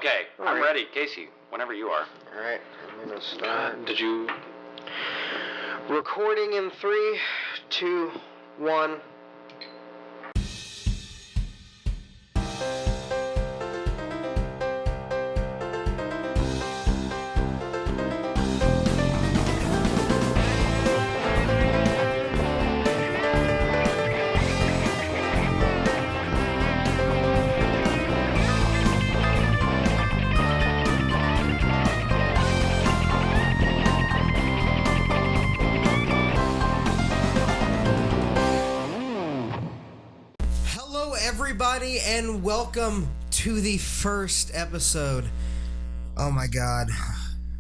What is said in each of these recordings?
Okay, I'm ready. Casey, whenever you are. All right, I'm gonna start. Did you... Recording in 3, 2, 1. Everybody, and welcome to the first episode. Oh my God,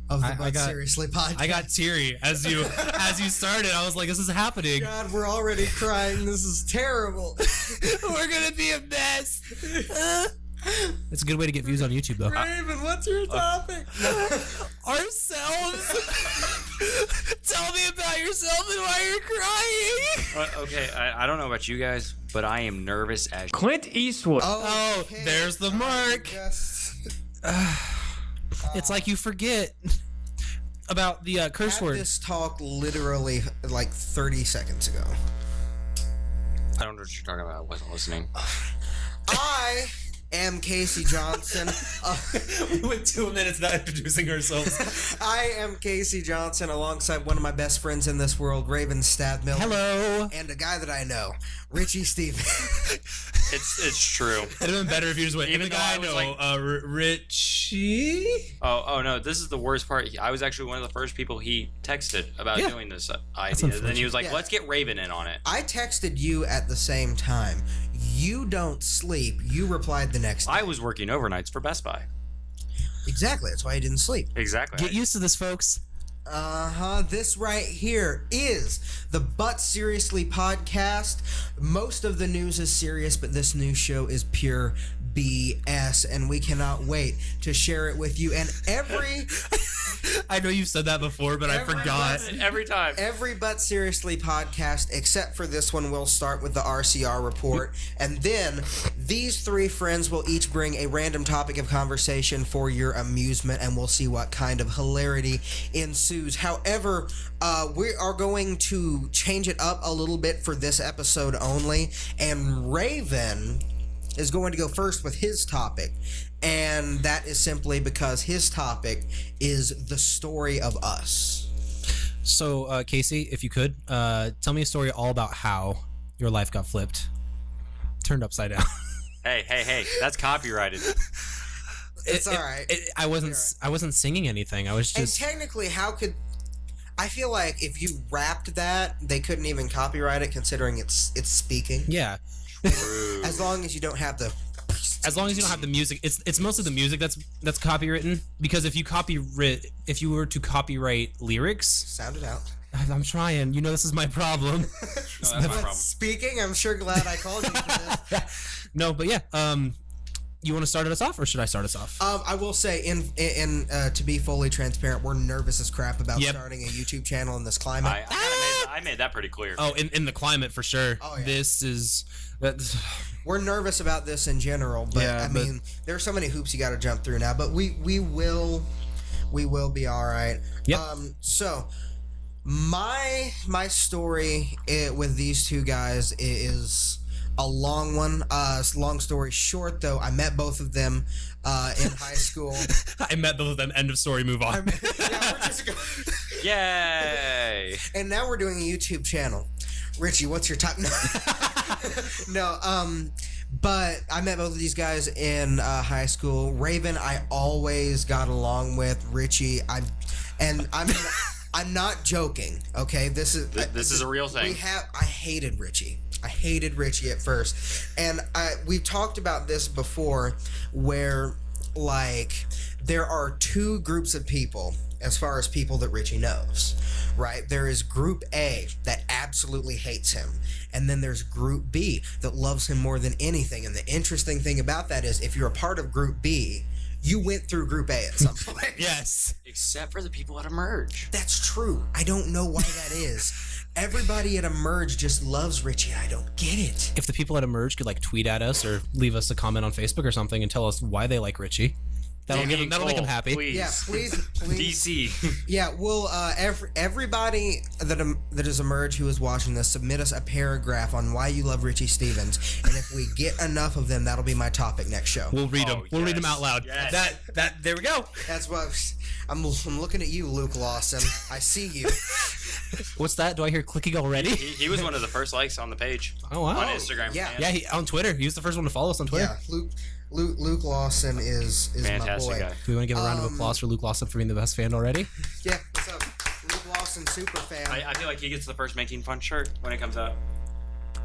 of the But Seriously podcast. I got teary as you started. I was like, "This is happening." God, we're already crying. This is terrible. We're gonna be a mess. It's a good way to get views on YouTube, though. Raven, what's your topic? Ourselves. Tell me about yourself and why you're crying. Okay, I don't know about you guys, but I am nervous as Clint Eastwood. Oh, okay. There's the mark. It's like you forget about the curse word. This talk literally like 30 seconds ago. I don't know what you're talking about. I wasn't listening. I am Casey Johnson. We went 2 minutes not introducing ourselves. I am Casey Johnson alongside one of my best friends in this world, Raven Stadtmiller. Hello. And a guy that I know, Richey Stephens. It's true. It'd have been better if you just went, Even the though guy I was I know, like- Richie? Oh no, this is the worst part. I was actually one of the first people he texted about doing this idea. And then he was like, let's get Raven in on it. I texted you at the same time. You don't sleep. You replied the next day. I was working overnights for Best Buy. Exactly. That's why you didn't sleep. Exactly. Get used to this, folks. This right here is the But Seriously podcast. Most of the news is serious, but this new show is pure BS, and we cannot wait to share it with you. And every... I know you've said that before, but I forgot. Every time. Every But Seriously podcast, except for this one, will start with the RCR report. And then these three friends will each bring a random topic of conversation for your amusement, and we'll see what kind of hilarity ensues. However, we are going to change it up a little bit for this episode only. And Raven is going to go first with his topic. And that is simply because his topic is the story of us. So, Casey, if you could, tell me a story all about how your life got flipped. Turned upside down. Hey, that's copyrighted. It's all right. I wasn't singing anything. I was just... And technically, how could... I feel like if you rapped that, they couldn't even copyright it, considering it's speaking. Yeah. As long as you don't have the... As long as you don't have the music, it's mostly the music that's copywritten. Because if you were to copyright lyrics, Sound it out. I'm trying. You know, this is my problem. No, that's my problem. Speaking, I'm sure glad I called you for this. No, but yeah. You want to start us off, or should I start us off? I will say, to be fully transparent, we're nervous as crap about Yep. starting a YouTube channel in this climate. I made that pretty clear. Oh, in the climate for sure. Oh, yeah. This is... We're nervous about this in general, but Yeah, I mean, there's so many hoops you got to jump through now. But we will be all right. Yep. So my story with these two guys is a long one. Long story short, though, I met both of them in high school. I met both of them. End of story. Move on. Yeah, we're just going. Yay! And now we're doing a YouTube channel. Richie, what's your top? No, but I met both of these guys in high school. Raven, I always got along with. Richie, I'm not joking. Okay, this is a real thing. I hated Richie. I hated Richie at first, and we've talked about this before, where like there are two groups of people as far as people that Richie knows, right? There is Group A that absolutely hates him, and then there's Group B that loves him more than anything. And the interesting thing about that is, if you're a part of Group B, you went through Group A at some point. Yes. Except for the people at Emerge. That's true. I don't know why that is. Everybody at Emerge just loves Richie. I don't get it. If the people at Emerge could like tweet at us or leave us a comment on Facebook or something and tell us why they like Richie. That'll make him happy. Please. Yeah, please. DC. Yeah, we'll everybody that has emerged who is watching this, submit us a paragraph on why you love Richey Stephens, and if we get enough of them, that'll be my topic next show. We'll read them. We'll read them out loud. Yes. That there we go. That's what I'm looking at you, Luke Lawson. I see you. What's that? Do I hear clicking already? He was one of the first likes on the page. Oh wow. On Instagram. Yeah. Yeah, on Twitter. He was the first one to follow us on Twitter. Yeah, Luke Lawson is Fantastic my boy. guy. Do we want to give a round of applause for Luke Lawson for being the best fan already? Yeah, what's up, Luke Lawson, super fan. I feel like he gets the first Making Fun shirt when it comes out.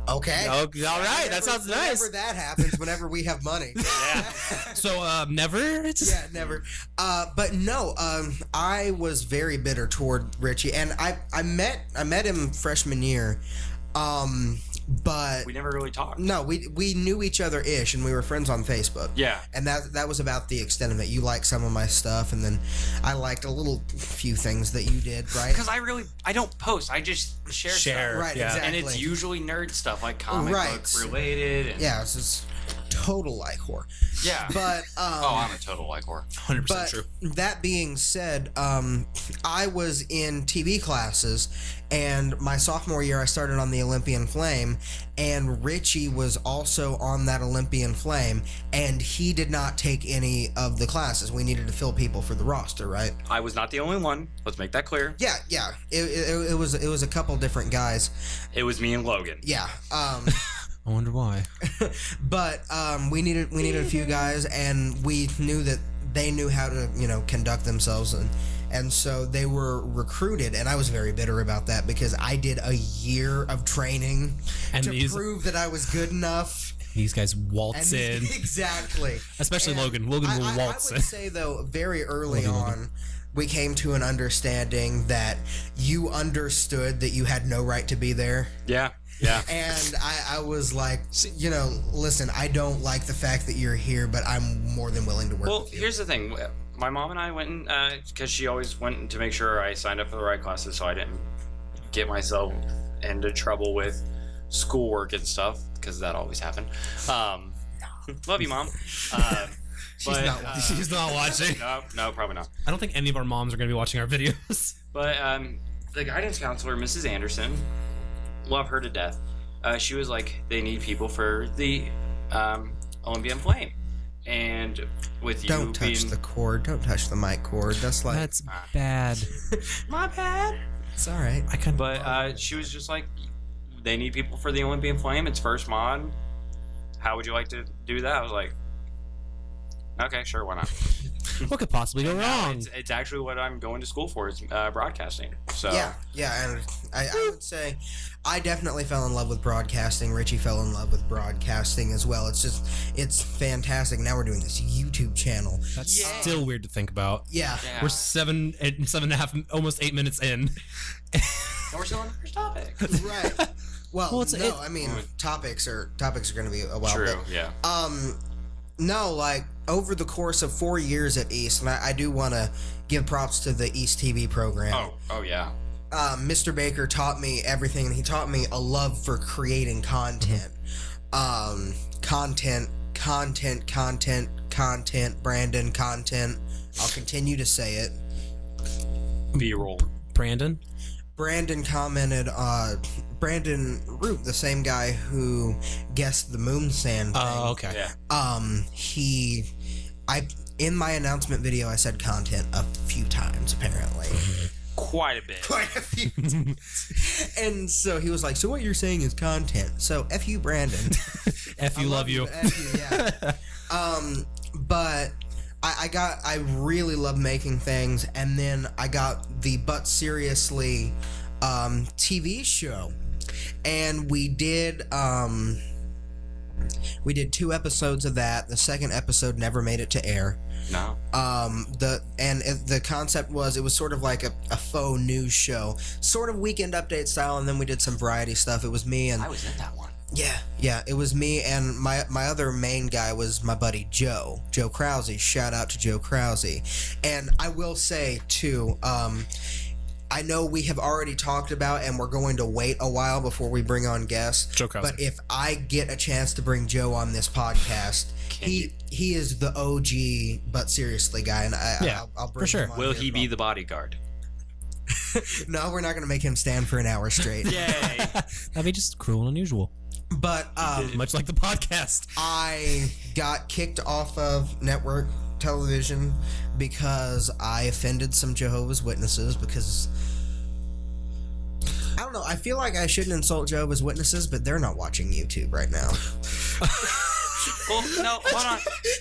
Okay. All right, that sounds nice. Whenever that happens, whenever we have money. Yeah. So, never? Yeah, never. But no, I was very bitter toward Richey, and I met him freshman year, but We never really talked. no, we knew each other ish, and we were friends on Facebook. Yeah. And that was about the extent of it. You liked some of my stuff, and then I liked a few things that you did, right? Because I don't post. I just share stuff. Right, Yeah. exactly. And it's usually nerd stuff, like comic Right. book related. And, Yeah, it's just total like whore. Yeah. But oh, I'm a total like whore. 100% but true. that being said, I was in TV classes, and my sophomore year I started on the Olympian Flame, and Richey was also on that Olympian Flame, and he did not take any of the classes. We needed to fill people for the roster, right? I was not the only one. Let's make that clear. Yeah. It was a couple different guys. It was me and Logan. Yeah. I wonder why. But we needed a few guys, and we knew that they knew how to conduct themselves, and so they were recruited, and I was very bitter about that because I did a year of training to prove that I was good enough. These guys waltz in. Exactly. Especially And Logan. Logan will waltz I in. would say though, very early Logan. on, we came to an understanding that you understood that you had no right to be there. Yeah. Yeah. And I was like, listen, I don't like the fact that you're here, but I'm more than willing to work Well, with you. here's the thing. My mom and I went in because she always went to make sure I signed up for the right classes so I didn't get myself into trouble with schoolwork and stuff, because that always happened. Love you, Mom. She's not watching. No, probably not. I don't think any of our moms are going to be watching our videos. But the guidance counselor, Mrs. Anderson, love her to death. She was like, they need people for the Olympian Flame. And with you Don't touch being... the cord. Don't touch the mic cord. That's like... That's bad. My bad. It's all right. I couldn't. But she was just like, they need people for the Olympian Flame. It's first mod. How would you like to do that? I was like, okay, sure, why not? What could possibly go wrong? It's actually what I'm going to school for. Is broadcasting. So Yeah, and I would say I definitely fell in love with broadcasting. Richey fell in love with broadcasting as well. It's fantastic. Now we're doing this YouTube channel. That's still weird to think about. Yeah. We're 7 and a half, almost 8 minutes in. And we're still on the first topic. Right. Well, I mean, topics are going to be a while. True. But, Yeah. no, like over the course of 4 years at East, and I do want to give props to the East TV program. Oh yeah. Mr. Baker taught me everything, and he taught me a love for creating content. Content, Brandon, content. I'll continue to say it. B-roll. Brandon commented, Brandon Root, the same guy who guessed the moon sand thing. Oh, okay. Yeah. In my announcement video, I said content a few times, apparently. Quite a bit. Quite a few times. And so he was like, so what you're saying is content. So F you, Brandon. F you, love you. F you, yeah. But I really love making things, and then I got the But Seriously TV show, and we did 2 episodes of that. The second episode never made it to air. No. The concept was, it was sort of like a faux news show, sort of Weekend Update style, and then we did some variety stuff. It was me and I was in that one. Yeah, it was me, and my other main guy was my buddy Joe Krause. Shout out to Joe Krause. And I will say too, I know we have already talked about, and we're going to wait a while before we bring on guests. Joe Krause. But if I get a chance to bring Joe on this podcast, he is the OG, but seriously guy, and I'll bring for sure. him on Will here he as be well. the bodyguard? No, we're not going to make him stand for an hour straight. Yay! That'd be just cruel and unusual. But Much like the podcast. I got kicked off of network television because I offended some Jehovah's Witnesses because I don't know, I feel like I shouldn't insult Jehovah's Witnesses, but they're not watching YouTube right now. Well, no, hold on.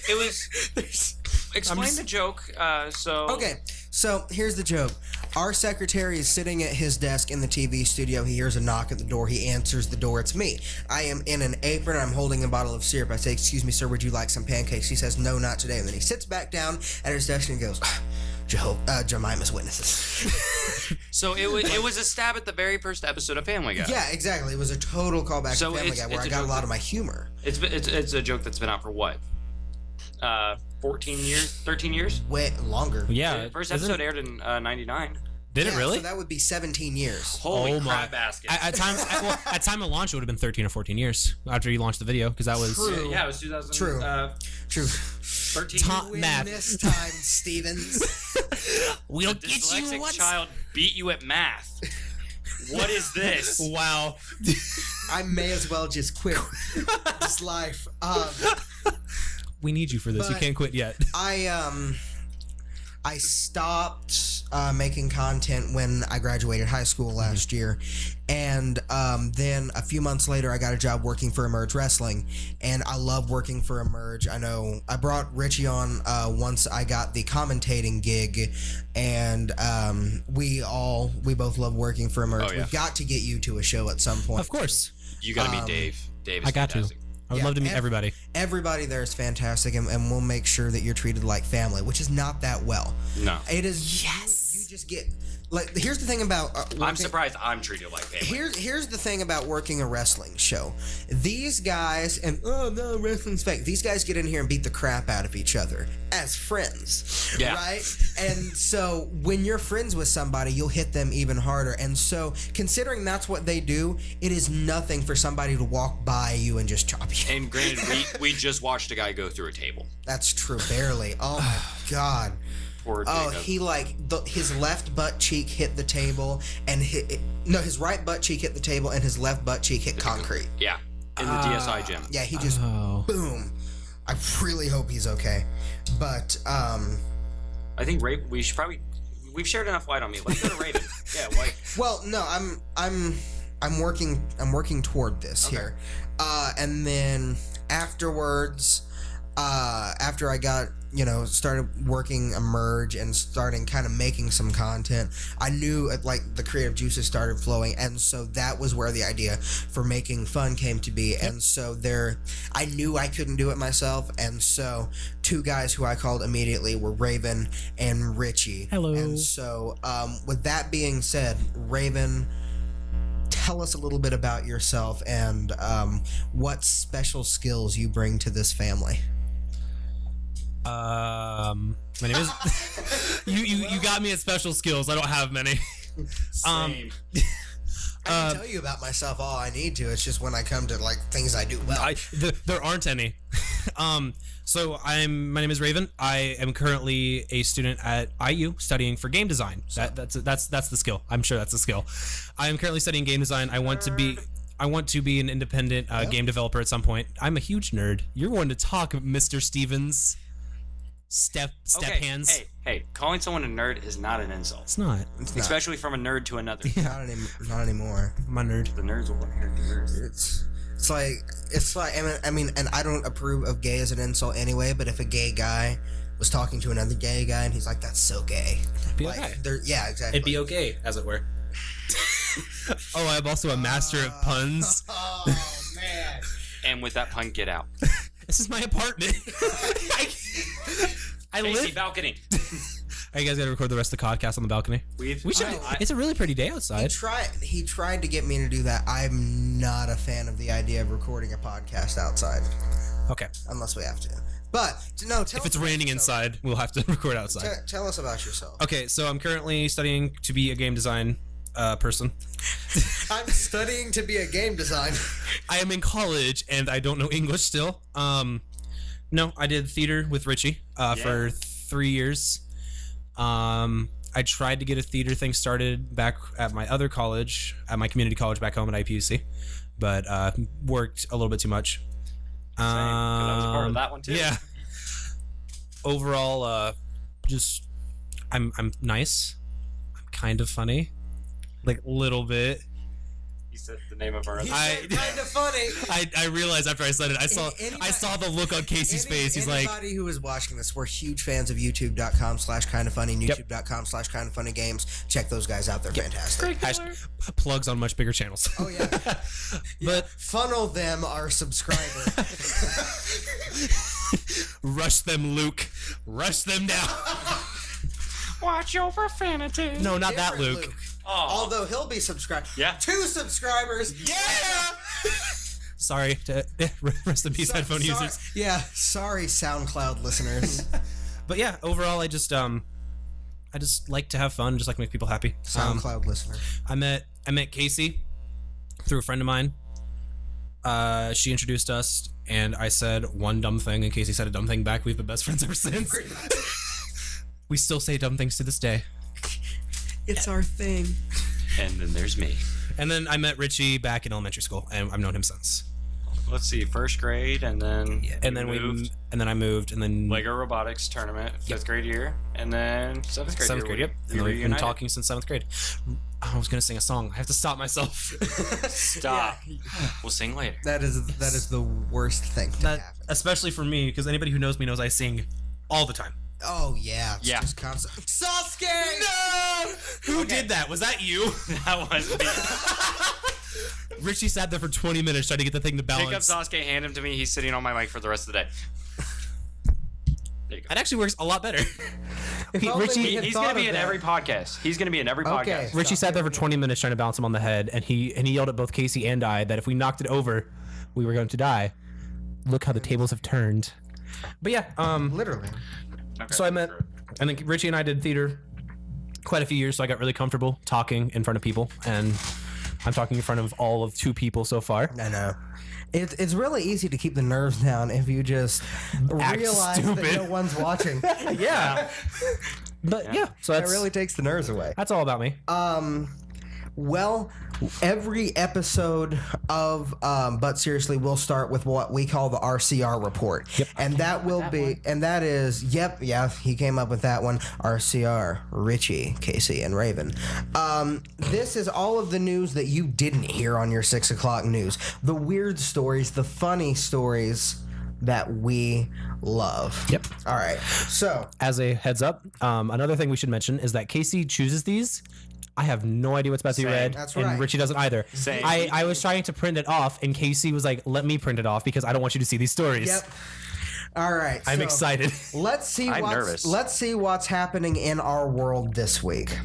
It was... Explain the joke, Okay, so here's the joke. Our secretary is sitting at his desk in the TV studio. He hears a knock at the door. He answers the door. It's me. I am in an apron. I'm holding a bottle of syrup. I say, "Excuse me, sir, would you like some pancakes?" He says, "No, not today." And then he sits back down at his desk and he goes, Jemima's Witnesses. So it was a stab at the very first episode of Family Guy. Yeah, exactly. It was a total callback So to Family Guy where I got a lot of my humor. It's a joke that's been out for what? 14 years? 13 years? Way longer. Yeah. The first episode aired in 99. Did it really? So that would be 17 years. Holy Oh my- crap basket. At time of launch, it would have been 13 or 14 years after you launched the video, because that was True. Yeah, it was 2000. True. True. 13. Top Win math. this time, Stevens. We'll A get you dyslexic once. child beat you at math. What is this? Wow. I may as well just quit this life. We need you for this. You But- can't quit yet. I stopped making content when I graduated high school last year, and then a few months later I got a job working for Emerge Wrestling, and I love working for Emerge. I know I brought Richey on once I got the commentating gig, and we both love working for Emerge. Oh, yeah. We've got to get you to a show at some point. Of course. You gotta meet Dave. Dave is I got fantastic. to. I would love to meet everybody. Everybody there is fantastic, and we'll make sure that you're treated like family, which is not that well. No. It is. Yes. You just get like. Here's the thing about. I'm surprised I'm treated like family. Here's the thing about working a wrestling show. These guys and no, wrestling's fake. These guys get in here and beat the crap out of each other as friends, Yeah. right? And so when you're friends with somebody, you'll hit them even harder. And so considering that's what they do, it is nothing for somebody to walk by you and just chop you. And granted, we just watched a guy go through a table. That's true, barely. Oh my god. Poor Oh, Jacob. he his left butt cheek hit the table, and his right butt cheek hit the table, and his left butt cheek hit concrete. Yeah. In the DSI gym. Yeah, he just boom. I really hope he's okay, but I think we've shared enough light on me. Let's go to Raven. Yeah, like well, no, I'm working toward this here, and then afterwards, after I got started working Emerge and starting kind of making some content, I knew like the creative juices started flowing, and so that was where the idea for Making Fun came to be. And so I knew I couldn't do it myself, and so two guys who I called immediately were Raven and Richey. Hello. And so with that being said, Raven, tell us a little bit about yourself and what special skills you bring to this family. My name is. you got me at special skills. I don't have many. same. I can tell you about myself all I need to. It's just when I come to like things I do well. There aren't any. So my name is Raven. I am currently a student at IU studying for game design. That's the skill. I'm sure that's the skill. I am currently studying game design. I want to be an independent game developer at some point. I'm a huge nerd. You're going to talk, Mr. Stevens. Step hands. Hey, calling someone a nerd is not an insult. It's not. It's not. Especially from a nerd to another. Not anymore. I'm a nerd. The nerds will inherit the earth. It's like I mean, and I don't approve of gay as an insult anyway. But if a gay guy was talking to another gay guy and he's like, "That's so gay," Be like, okay. yeah, exactly. It'd be okay, as it were. Oh, I'm also a master of puns. Oh man. And with that pun, get out. This is my apartment. I Casey, live. balcony. Are you guys gonna record the rest of the podcast on the balcony? We should. It's a really pretty day outside. He tried to get me to do that. I'm not a fan of the idea of recording a podcast outside. Okay. Unless we have to. But no, If it's raining inside, we'll have to record outside. Tell us about yourself. Okay, so I'm currently studying to be a game design person. I'm studying to be a game designer. I am in college and I don't know English still. No, I did theater with Richey for 3 years. I tried to get a theater thing started back at my other college, at my community college back home at IPUC, but worked a little bit too much. Same, 'cause I was a part of that one too. Yeah. Overall, just I'm nice. I'm kind of funny, like a little bit. He said the name of our. Kind of funny. I realized after I said it, I saw the look on Casey's face. He's like, anybody who is watching this, we're huge fans of youtube.com/kindoffunny, and youtube.com/kindoffunnygames. Check those guys out. They're fantastic. Plugs on much bigger channels. Oh, yeah. But funnel them, our subscriber. Rush them, Luke. Rush them down. Watch your profanity. No, not that Different Luke. Although he'll be subscribed. Yeah. 2 subscribers. Yeah. Sorry to rest in peace, headphone users. Yeah. Sorry, SoundCloud listeners. But yeah, overall, I just like to have fun, just like make people happy. SoundCloud listener. I met Casey through a friend of mine. She introduced us, and I said one dumb thing, and Casey said a dumb thing back. We've been best friends ever since. We still say dumb things to this day. It's our thing. And then there's me. And then I met Richey back in elementary school, and I've known him since. Let's see, first grade, and then And then I moved, and then Lego robotics tournament, 5th grade year, and then 7th grade. 7th grade. Yep. We And then we've been reunited. talking since 7th grade. I was gonna sing a song. I have to stop myself. Stop. We'll sing later. That is the worst thing to happen. Especially for me, because anybody who knows me knows I sing all the time. Oh yeah. It's Yeah. just constant. Sasuke! No! Who did that? Was that you? That was me. Richey sat there for 20 minutes trying to get the thing to balance. Pick up Sasuke, hand him to me. He's sitting on my mic for the rest of the day. There you go. That actually works a lot better. Richie, He's going to be in every podcast. He's going to be in every Okay. podcast. Richey sat there for 20 minutes trying to bounce him on the head, and he yelled at both Casey and I that if we knocked it over, we were going to die. Look how the tables have turned. But yeah, literally. Okay. so I think Richey and I did theater quite a few years, so I got really comfortable talking in front of people, and I'm talking in front of all of 2 people so far. I know. It's really easy to keep the nerves down if you just Act realize stupid. that no one's watching. Yeah. But yeah, so That that's really takes the nerves away. that's all about me. Well, every episode of But Seriously will start with what we call the RCR report. Yep. And that will be, and that is, he came up with that one. RCR, Richey, Casey, and Raven. This is all of the news that you didn't hear on your 6 o'clock news. The weird stories, the funny stories that we love. Yep. All right. So, As a heads up, another thing we should mention is that Casey chooses these. I have no idea what's about to be Same. read, That's and right. Richey doesn't either. Same. I was trying to print it off, and Casey was like, "Let me print it off because I don't want you to see these stories." yep. All right. I'm so excited. Let's see I'm nervous. Let's see what's happening in our world this week.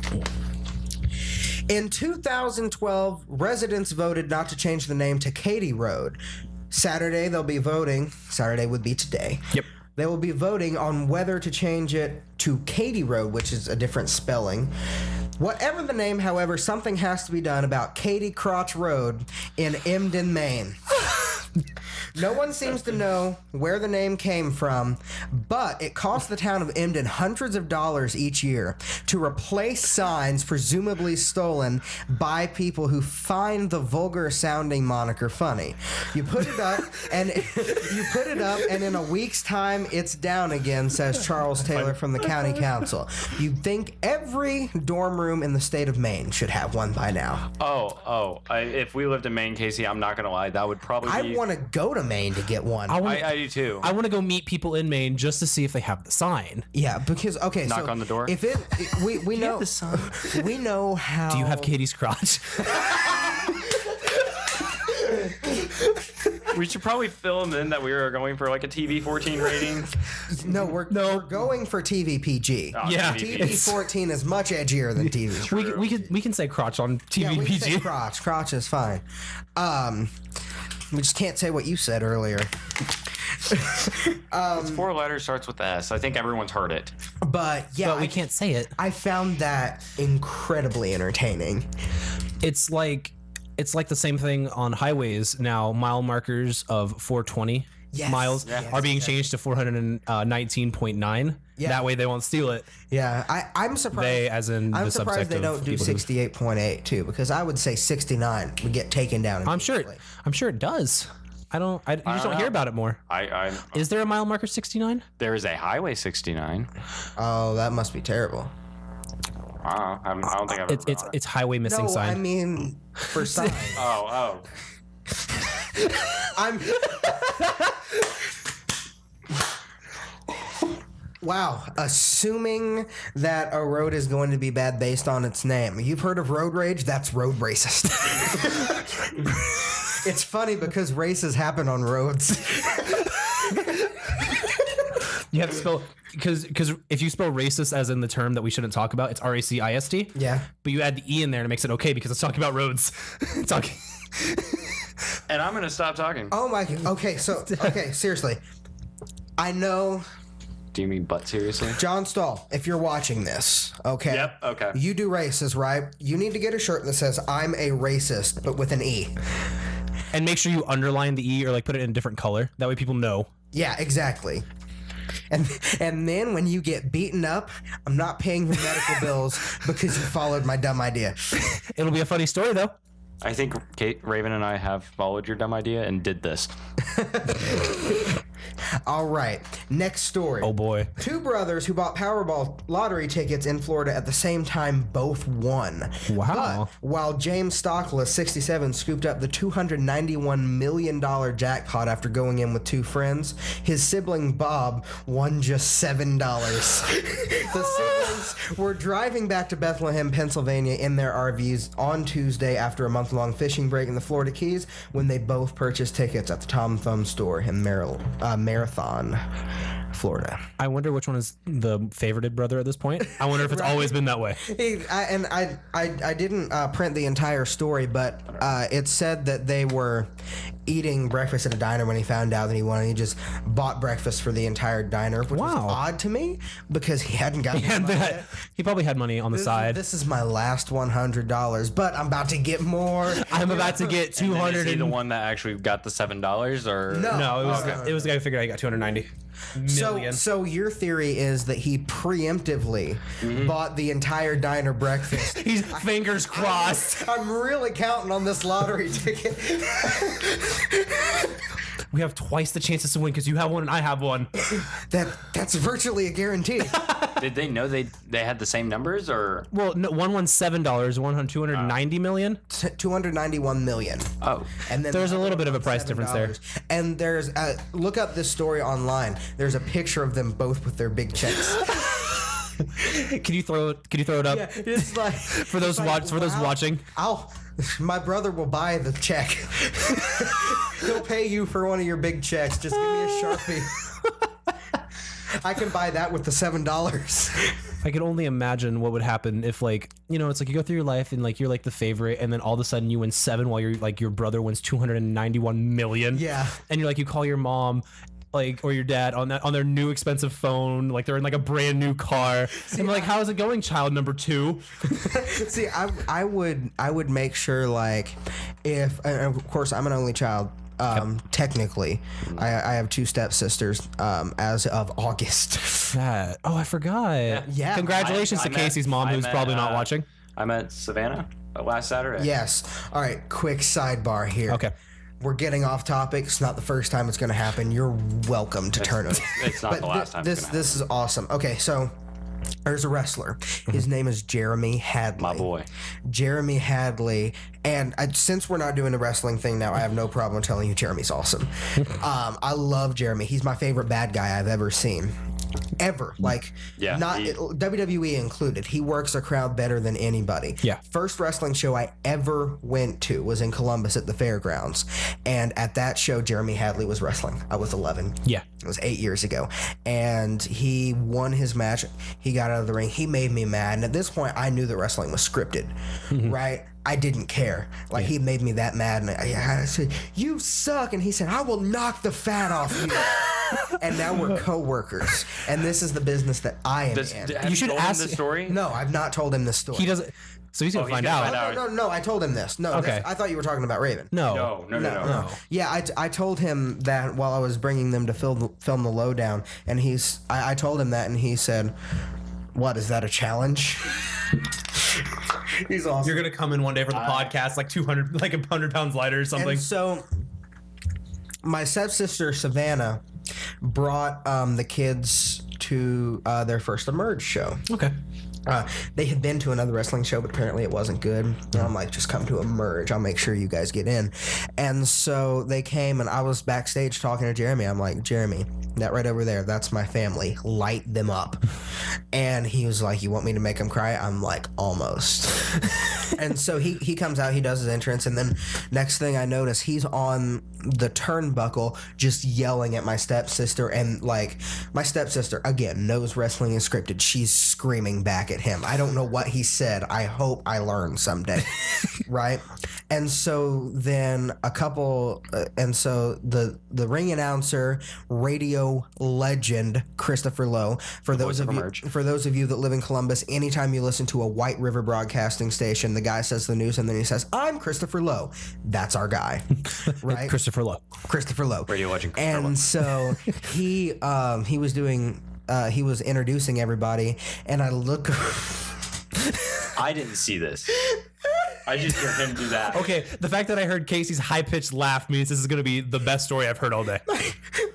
In 2012, residents voted not to change the name to Katy Road. Saturday, they'll be voting. Saturday would be today. Yep. They will be voting on whether to change it to Katy Road, which is a different spelling. Whatever the name, however, something has to be done about Katy Crotch Road in Emden, Maine. No one seems to know where the name came from, but it costs the town of Emden hundreds of dollars each year to replace signs presumably stolen by people who find the vulgar-sounding moniker funny. You put it up, and in a week's time, it's down again, says Charles Taylor from the county council. You'd think every dorm room in the state of Maine should have one by now. If we lived in Maine, Casey, I'm not going to lie. That would probably I be... want to go to Maine to get one. I do too. I want to go meet people in Maine just to see if they have the sign. Yeah, because Knock so on the door? If we know we know how. Do you have Katie's crotch? We should probably film in that we are going for like a TV 14 rating. No, we're going for TV PG. Oh, Yeah. TV. TV 14 is much edgier than TV. we can say crotch on Yeah, TV we can say PG. crotch. Crotch is fine. We just can't say what you said earlier. It's 4 letters, starts with S. I think everyone's heard it. But yeah, But we can't say it. I found that incredibly entertaining. It's like the same thing on highways now. Mile markers of 420 Yes. miles are being changed to 419.9. Yeah. That way they won't steal it. Yeah, I'm surprised. They, as in I'm the surprised subsect they of don't do people who- 68.8 too, because I would say 69 would get taken down. I'm sure it does. You just don't hear about it more. Is there a mile marker 69? There is a Highway 69. Oh, that must be terrible. I don't think I've ever been on it. It's highway missing No, sign. I mean for sign. Oh. I'm. Wow, assuming that a road is going to be bad based on its name. You've heard of road rage? That's road racist. It's funny because races happen on roads. You have to spell because if you spell racist as in the term that we shouldn't talk about, it's RACIST. Yeah. But you add the E in there and it makes it okay because it's talking about roads. Talking. And I'm gonna stop talking. Oh my. Okay, seriously. I know. Do you mean butt seriously? John Stahl, if you're watching this, okay? Yep, okay. You do races, right? You need to get a shirt that says, I'm a racist, but with an E. And make sure you underline the E or like put it in a different color. That way people know. Yeah, exactly. And then when you get beaten up, I'm not paying your medical bills because you followed my dumb idea. It'll be a funny story though. I think Kate, Raven, and I have followed your dumb idea and did this. All right, next story. Oh boy. 2 brothers who bought Powerball lottery tickets in Florida at the same time both won. Wow. But while James Stockless, 67, scooped up the $291 million jackpot after going in with 2 friends, his sibling Bob won just $7. The siblings were driving back to Bethlehem, Pennsylvania in their RVs on Tuesday after a month-long fishing break in the Florida Keys when they both purchased tickets at the Tom Thumb store in Marathon, Florida. I wonder which one is the favorited brother at this point. I wonder if it's always been that way. I didn't print the entire story, but it said that they were eating breakfast at a diner when he found out that he won, and he just bought breakfast for the entire diner, which was odd to me because he hadn't gotten his money yet. He probably had money on the side. This is my last $100, but I'm about to get more. I'm about to get 200. Is he the one that actually got the $7 or No. It was the guy who figured out he got 290 million. So your theory is that he preemptively bought the entire diner breakfast. He's fingers crossed. I'm really counting on this lottery ticket. We have twice the chances to win because you have one and I have one. That's virtually a guarantee. Did they know they had the same numbers or? Well, no, one won $7, one won 290 million. 291 million. Oh, And then There's the a other little bit of a one price difference there. $7. And there's look up this story online. There's a picture of them both with their big checks. Can you throw it up It's like for those watching? My brother will buy the check. He'll pay you for one of your big checks. Just give me a Sharpie. I can buy that with the $7. I could only imagine what would happen if, like, it's like you go through your life and like you're like the favorite, and then all of a sudden you win 7 while you're like your brother wins 291 million. Yeah. And you're like, you call your mom, like, or your dad on their new expensive phone, like they're in like a brand new car. And like, how is it going, child number 2? See, I would make sure, like, if, and of course I'm an only child. Technically, I have 2 stepsisters as of August. I forgot. Yeah. Congratulations to Casey's mom, who's probably not watching. I met Savannah last Saturday. Yes. All right, quick sidebar here. Okay. We're getting off topic. It's not the first time it's going to happen. You're welcome to turn it. It's not the last time. This is awesome. Okay, so there's a wrestler. His name is Jeremy Hadley. My boy. Jeremy Hadley. And since we're not doing the wrestling thing now, I have no problem telling you Jeremy's awesome. I love Jeremy. He's my favorite bad guy I've ever seen. Ever. Like, WWE included. He works a crowd better than anybody. Yeah. First wrestling show I ever went to was in Columbus at the fairgrounds. And at that show, Jeremy Hadley was wrestling. I was 11. Yeah. It was 8 years ago. And he won his match. He got out of the ring. He made me mad. And at this point, I knew that wrestling was scripted, right? I didn't care. Like, he made me that mad. And I said, you suck. And he said, I will knock the fat off you. and now we're co-workers. And this is the business that I am in. Have you should told him ask this story. No, I've not told him this story. He doesn't. So he's gonna he's find gonna out. find out. No, I told him this. No, Okay. I thought you were talking about Raven. No. No. Yeah, I told him that while I was bringing them to film the lowdown, and I told him that, and he said, "What, is that a challenge?" He's awesome. You're gonna come in one day for the podcast, like 200, like 100 pounds lighter or something. And so, my stepsister Savannah brought the kids to their first Emerge show. Okay. They had been to another wrestling show, but apparently it wasn't good. And I'm like, just come to Emerge. I'll make sure you guys get in. And so they came, and I was backstage talking to Jeremy. I'm like, Jeremy, that right over there, that's my family. Light them up. And he was like, you want me to make them cry? I'm like, almost. And so he comes out, he does his entrance, and then next thing I notice, he's on the turnbuckle just yelling at my stepsister. And like, my stepsister, again, knows wrestling is scripted. She's screaming back at him. I don't know what he said. I hope I learn someday. Right? And so then the ring announcer, radio legend Christopher Lowe, for those of you that live in Columbus, anytime you listen to a White River broadcasting station, the guy says the news and then he says, "I'm Christopher Lowe." That's our guy. Right? Christopher Lowe. Radio legend Christopher Lowe. And so he was introducing everybody, and I look. I didn't see this. I just hear him do that. Okay, the fact that I heard Casey's high-pitched laugh means this is going to be the best story I've heard all day.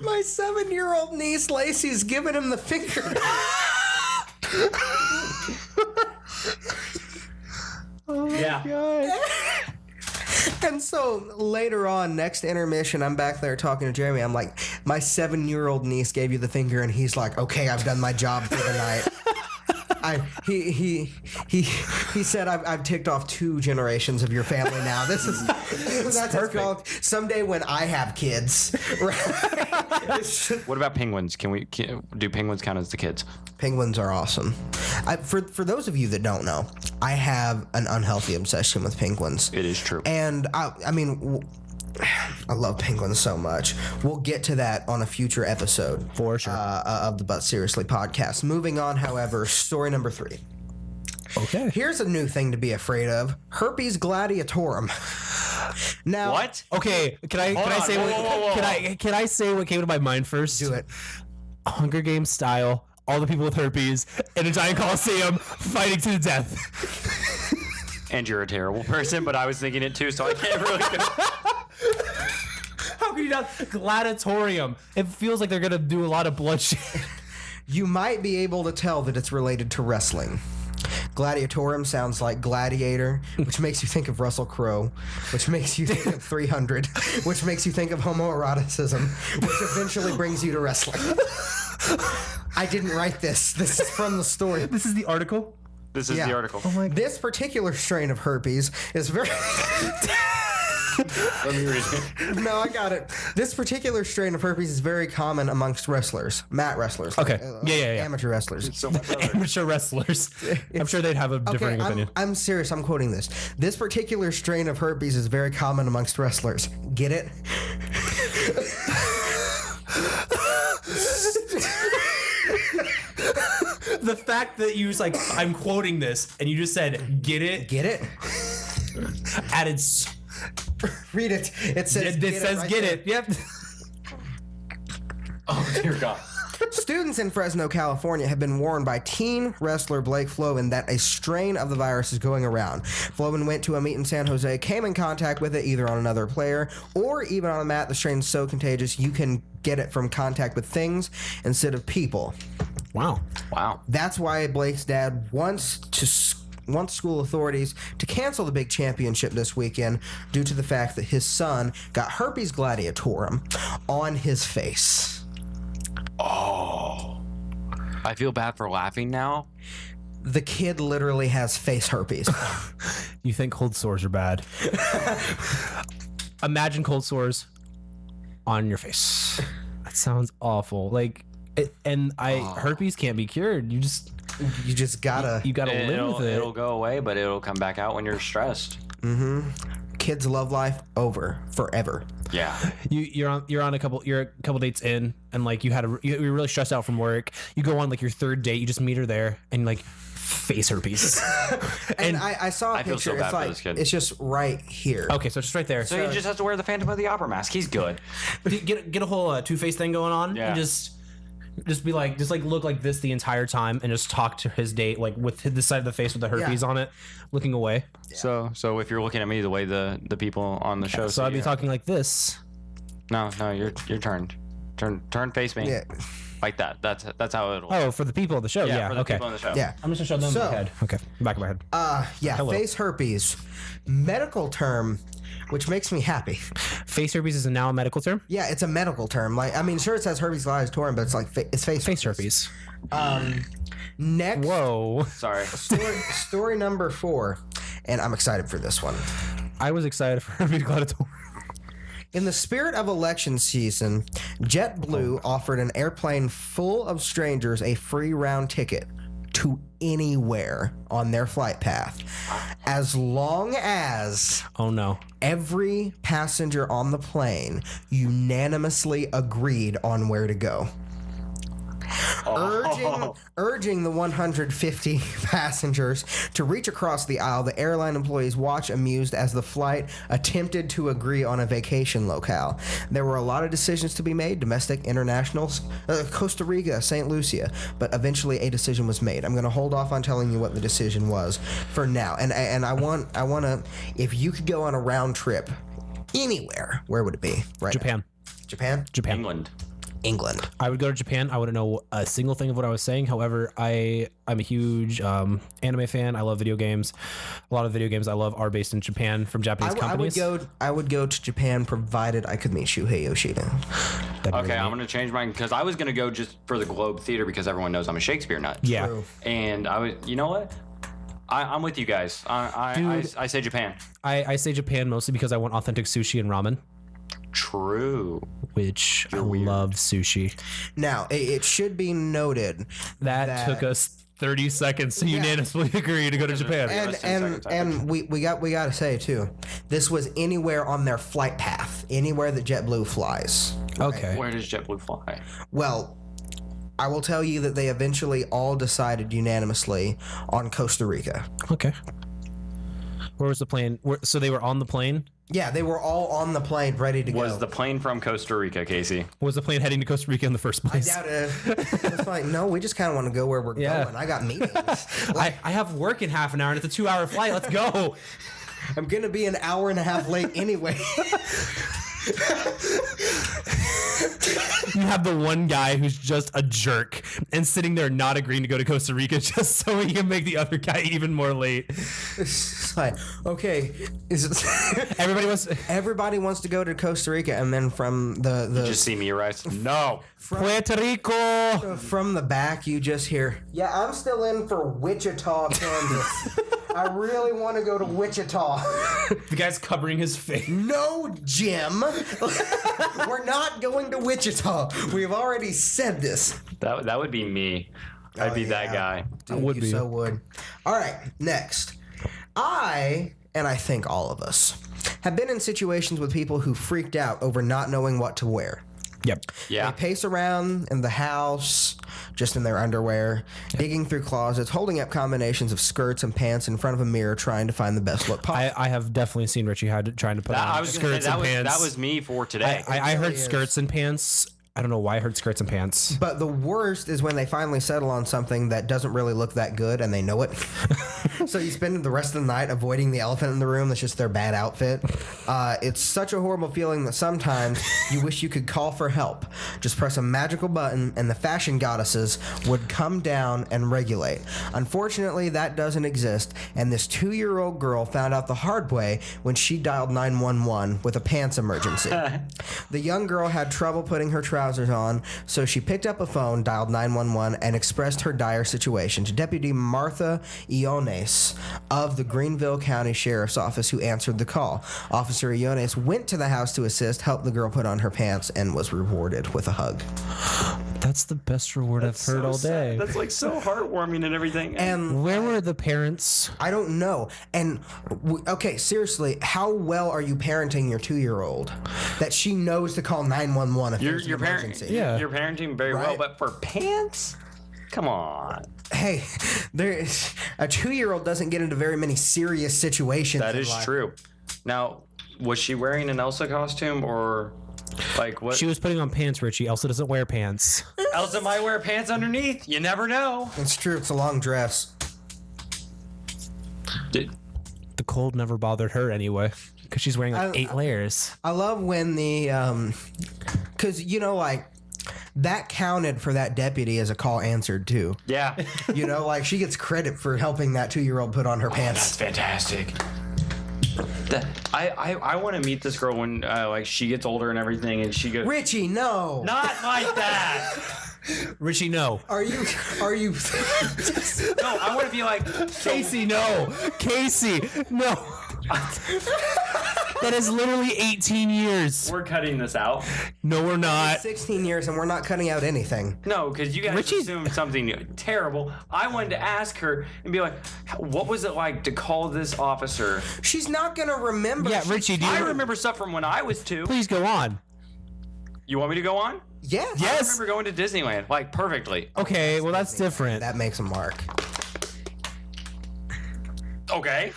My 7-year-old niece Lacey's giving him the finger. Yeah. And so later on, next intermission, I'm back there talking to Jeremy. I'm like, my 7-year-old niece gave you the finger, and he's like, okay, I've done my job for the night. He said I've ticked off 2 generations of your family now. That's perfect. Someday when I have kids, right? What about penguins? Do penguins count as the kids? Penguins are awesome. For those of you that don't know, I have an unhealthy obsession with penguins. It is true. And I mean, I love penguins so much. We'll get to that on a future episode For sure. Of the But Seriously podcast. Moving on, however, story number 3. Okay. Here's a new thing to be afraid of: herpes gladiatorum. Now, What? Okay, can I say what can I say what came to my mind first? Do it. Hunger Games style, all the people with herpes in a giant coliseum fighting to the death. And you're a terrible person, but I was thinking it too, so I can't really. How can you not? Gladiatorium. It feels like they're gonna do a lot of bloodshed. You might be able to tell that it's related to wrestling. Gladiatorum sounds like gladiator, which makes you think of Russell Crowe, which makes you think of 300, which makes you think of homoeroticism, which eventually brings you to wrestling. I didn't write this. This is from the story. This is the article. This is Yeah. the article. This particular strain of herpes is very... Let me read it. No, I got it. This particular strain of herpes is very common amongst wrestlers. Mat wrestlers. Okay. Yeah. Amateur wrestlers. So my brother. Amateur wrestlers. I'm sure they'd have a differing opinion. I'm serious. I'm quoting this. This particular strain of herpes is very common amongst wrestlers. Get it? The fact that you was like, I'm quoting this, and you just said, "Get it?" Get it? Added. Read it. It says. It says, right "Get there. it." Yep. Oh dear God. Students in Fresno, California have been warned by teen wrestler Blake Flowin that a strain of the virus is going around. Flowin went to a meet in San Jose, came in contact with it either on another player or even on a mat. The strain is so contagious you can get it from contact with things instead of people. Wow. That's why Blake's dad wants school authorities to cancel the big championship this weekend due to the fact that his son got herpes gladiatorum on his face. Oh. I feel bad for laughing now. The kid literally has face herpes. You think cold sores are bad? Imagine cold sores on your face. That sounds awful. Herpes can't be cured. You just You just gotta. you gotta live with it. It'll go away, but it'll come back out when you're stressed. Can kid's love life over forever. Yeah. You're a couple dates in, and like you're really stressed out from work. You go on like your third date, you just meet her there, and like face herpes. And I saw a I feel picture. so bad It's for like this kid. it's just right here. Okay, so it's just right there. So he just has to wear the Phantom of the Opera mask. He's good. Get a whole Two-Face thing going on, Yeah. and just look like this the entire time, and just talk to his date like with this side of the face with the herpes on it, looking away. So if you're looking at me the way the people on the show, So I'd be talking like this. No, you're turned. Turn face me. Yeah. Like that. That's how it'll. Oh, for the people of the show. Yeah. for the Okay. people on the show. Yeah. I'm just gonna show them So- my head. Okay. Back of my head. Yeah. Hello. Face herpes, medical term, which makes me happy. Face herpes is now a medical term. Yeah, it's a medical term. Like, I mean, sure, it says herpes latus torn, but it's like it's face Herpes. Next, Whoa. Sorry. story number 4, and I'm excited for this one. I was excited for herpes gladiator. In the spirit of election season, JetBlue offered an airplane full of strangers a free round ticket to anywhere on their flight path, as long as Oh no. every passenger on the plane unanimously agreed on where to go. Urging the 150 passengers to reach across the aisle, the airline employees watched amused as the flight attempted to agree on a vacation locale. There were a lot of decisions to be made, domestic, internationals, Costa Rica, St. Lucia, but eventually a decision was made. I'm going to hold off on telling you what the decision was for now. And I want to, if you could go on a round trip anywhere, where would it be? Right. Japan. Japan? England. I would go to Japan. I wouldn't know a single thing of what I was saying. However, I'm a huge anime fan. I love video games. A lot of video games I love are based in Japan from Japanese companies. I would go to Japan provided I could meet Shuhei Yoshida. Okay, I'm gonna change mine because I was gonna go just for the Globe Theater because everyone knows I'm a Shakespeare nut. Yeah. True. And I was, you know what? I'm with you guys. I say Japan. I say Japan mostly because I want authentic sushi and ramen, True. which I weird. love sushi. Now, it should be noted That took us 30 seconds to unanimously agree to go to Japan. and we got to say too, this was anywhere on their flight path, anywhere that JetBlue flies. Okay. Where does JetBlue fly? Well, I will tell you that they eventually all decided unanimously on Costa Rica. Okay. Where was the plane? So they were on the plane? Yeah, they were all on the plane ready to Was go. the plane from Costa Rica, Casey? Was the plane heading to Costa Rica in the first I place? doubt it. It's like, no, we just kind of want to go where we're Yeah. going. I got meetings. I have work in half an hour and it's a 2-hour flight. Let's go. I'm going to be an hour and a half late anyway. You have the one guy who's just a jerk and sitting there not agreeing to go to Costa Rica just so he can make the other guy even more late. It's like, okay, everybody wants to go to Costa Rica, and then from the Just see me rise. No. Puerto Rico. from the back, you just hear, "Yeah, I'm still in for Wichita, Kansas. I really want to go to Wichita." The guy's covering his face. No, Jim, we're not going to Wichita. We've already said this. That would be me. I'd be that guy. Dude, would you be. so would. All right, next. I think all of us have been in situations with people who freaked out over not knowing what to wear. Yep. Yeah. They pace around in the house, just in their underwear, digging through closets, holding up combinations of skirts and pants in front of a mirror, trying to find the best look possible. I have definitely seen Richie trying to put I on was gonna say, skirts and pants. that was me for today. I heard really is. skirts and pants. I don't know why I heard skirts and pants. But the worst is when they finally settle on something that doesn't really look that good and they know it. So you spend the rest of the night avoiding the elephant in the room that's just their bad outfit. It's such a horrible feeling that sometimes you wish you could call for help. Just press a magical button and the fashion goddesses would come down and regulate. Unfortunately, that doesn't exist, and this 2-year-old girl found out the hard way when she dialed 911 with a pants emergency. The young girl had trouble putting her trousers on, so she picked up a phone, dialed 911, and expressed her dire situation to Deputy Martha Iones of the Greenville County Sheriff's Office, who answered the call. Officer Iones went to the house to assist, helped the girl put on her pants, and was rewarded with a hug. That's the best reward I've heard all day. That's like so heartwarming and everything. And Where were the parents? I don't know. And okay, seriously, how well are you parenting your 2-year-old that she knows to call 911 if there's an emergency? Yeah. You're parenting very well, Right. but for pants? Come on. Hey, a 2-year-old doesn't get into very many serious situations. That in is life. true. Now, was she wearing an Elsa costume or like what? She was putting on pants, Richie. Elsa doesn't wear pants. Elsa might wear pants underneath. You never know. It's true. It's a long dress. Did, The cold never bothered her anyway, because she's wearing like 8 layers. I love when because like that counted for that deputy as a call answered too. yeah. Like she gets credit for helping that 2-year-old put on her That's pants. fantastic. I want to meet this girl when like she gets older and everything, and she goes, Richie, no. not like that. Richie, no. Are you? No, I want to be like Casey, no. Casey, no. That is literally 18 years. We're cutting this out. No, we're not. 16 years and we're not cutting out anything. No, because you guys Richie- assumed something terrible. I wanted to ask her and be like, what was it like to call this officer? She's not gonna remember. Yeah, Richie, do you I remember stuff from when I was 2. Please go on. You want me to go on? Yeah. I Yes. remember going to Disneyland, like perfectly. Okay, well that's different. That makes a mark. Okay.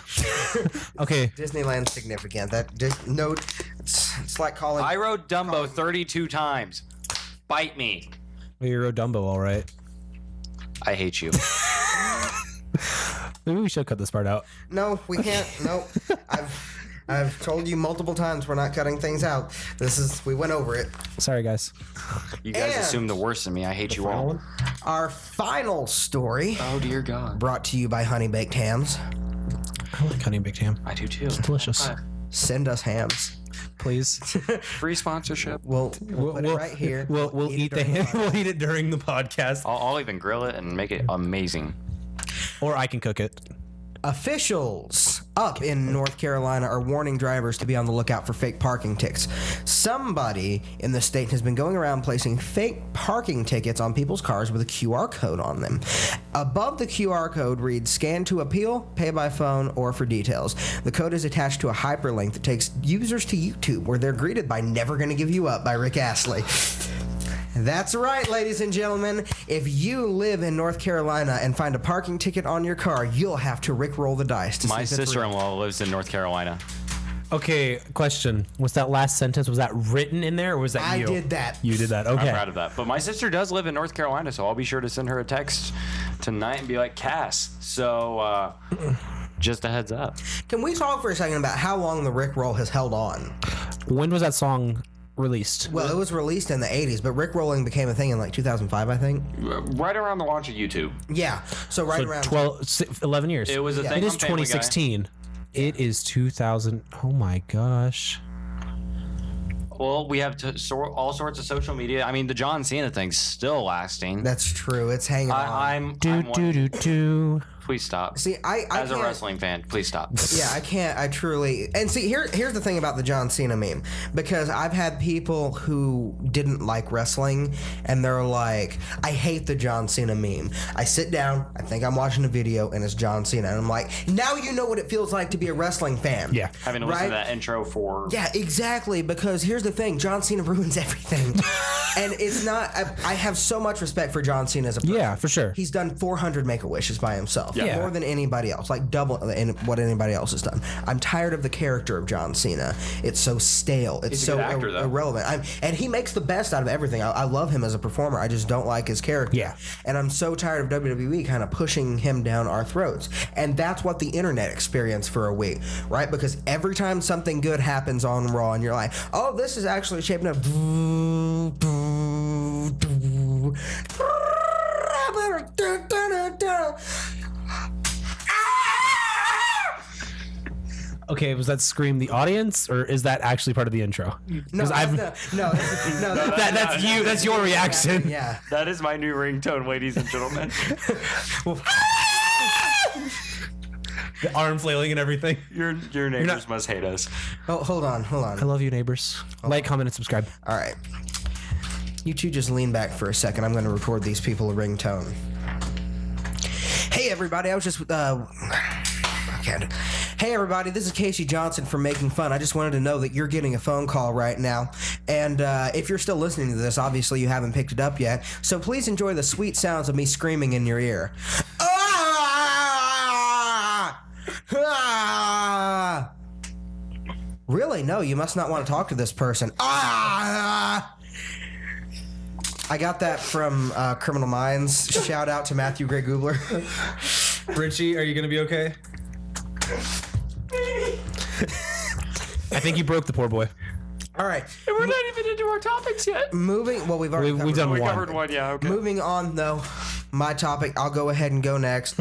Okay. Disneyland's significant. It's like calling. I rode Dumbo 32 times. Bite me. Well, you rode Dumbo, all right. I hate you. Maybe we should cut this part out. No, we can't. No, I've told you multiple times we're not cutting things out. We went over it. Sorry, guys. You guys And- assume the worst in me. I hate you all. Our final story, Oh dear God. brought to you by Honey Baked Hams. I like honey baked ham. I do too. Delicious. Send us hams. Please. Free sponsorship. We'll put it right here. We'll eat the during ham. podcast. We'll eat it during the podcast, I'll even grill it and make it amazing. or I can cook it. Officials up in North Carolina are warning drivers to be on the lookout for fake parking tickets. Somebody in the state has been going around placing fake parking tickets on people's cars with a QR code on them. Above the QR code reads "Scan to appeal, pay by phone, or for details." The code is attached to a hyperlink that takes users to YouTube, where they're greeted by "Never Gonna Give You Up" by Rick Astley. That's right, ladies and gentlemen. If you live in North Carolina and find a parking ticket on your car, you'll have to rickroll the dice to see My if it's real. sister-in-law lives in North Carolina. Okay, question. Was that last sentence, was that written in there, or was that I you? did that. You did that. I'm Okay. proud of that. But my sister does live in North Carolina, so I'll be sure to send her a text tonight and be like, Cass. So, just a heads up. Can we talk for a second about how long the rickroll has held on? When was that song released? Well, it was released in the 80s, but rickrolling became a thing in like 2005, I think. Right around the launch of YouTube. Yeah, so right So around 11 years. It was a Yeah. thing It is on Family Guy. 2016. It is 2000. Oh my gosh. Well, we have all sorts of social media. I mean, the John Cena thing's still lasting. That's true. It's hanging on. I'm Do one- do do do. Please stop. See, I As a can't- wrestling fan, please stop. Yeah, I can't. I truly. And see, here's the thing about the John Cena meme, because I've had people who didn't like wrestling, and they're like, "I hate the John Cena meme." I sit down, I think I'm watching a video, and it's John Cena, and I'm like, "Now you know what it feels like to be a wrestling fan." Yeah. Having to listen to Right? that intro for... Yeah, exactly. Because here's the thing: John Cena ruins everything, and it's not. I have so much respect for John Cena as a person. Yeah, for sure. He's done 400 Make-A-Wishes by himself, Yeah. more than anybody else, like double in what anybody else has done. I'm tired of the character of John Cena. It's so stale. It's He's a so good actor, though. irrelevant. And he makes the best out of everything. I love him as a performer. I just don't like his character. Yeah. And I'm so tired of WWE kind of pushing him down our throats. And that's what the internet experienced for a week, right? Because every time something good happens on Raw, and you're like, "Oh, this is actually shaping up." Okay, was that Scream the audience, or is that actually part of the intro? No, Because I've no, that's you. That's your reaction. yeah. That is my new ringtone, ladies and gentlemen. The arm flailing and everything. Your neighbors must hate us. Oh, hold on. I love you, neighbors. Like, comment, and subscribe. All right. You two just lean back for a second. I'm going to record these people a ringtone. Hey, everybody. I was just... Hey, everybody. This is Casey Johnson from Making Fun. I just wanted to know that you're getting a phone call right now. And if you're still listening to this, obviously you haven't picked it up yet. So please enjoy the sweet sounds of me screaming in your ear. Ah! Ah! Really? No, you must not want to talk to this person. Ah! I got that from Criminal Minds. Shout out to Matthew Gray Goobler. Richie, are you going to be okay? I think you broke the poor boy. All right. And we're not even into our topics yet. Well, we've already We've done one. Covered one, yeah, okay. Moving on, though, my topic, I'll go ahead and go next.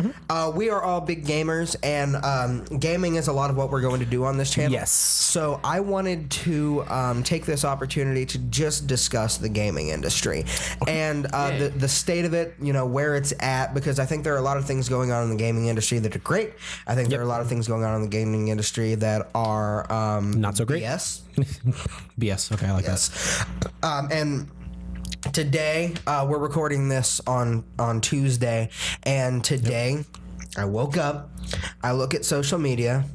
We are all big gamers, and gaming is a lot of what we're going to do on this channel. Yes. So I wanted to take this opportunity to just discuss the gaming industry and the state of it, where it's at, because I think there are a lot of things going on in the gaming industry that are great. I think there are a lot of things going on in the gaming industry that are not so great. BS. BS. Okay, I like that. And today, we're recording this on Tuesday, and today I woke up, I look at social media,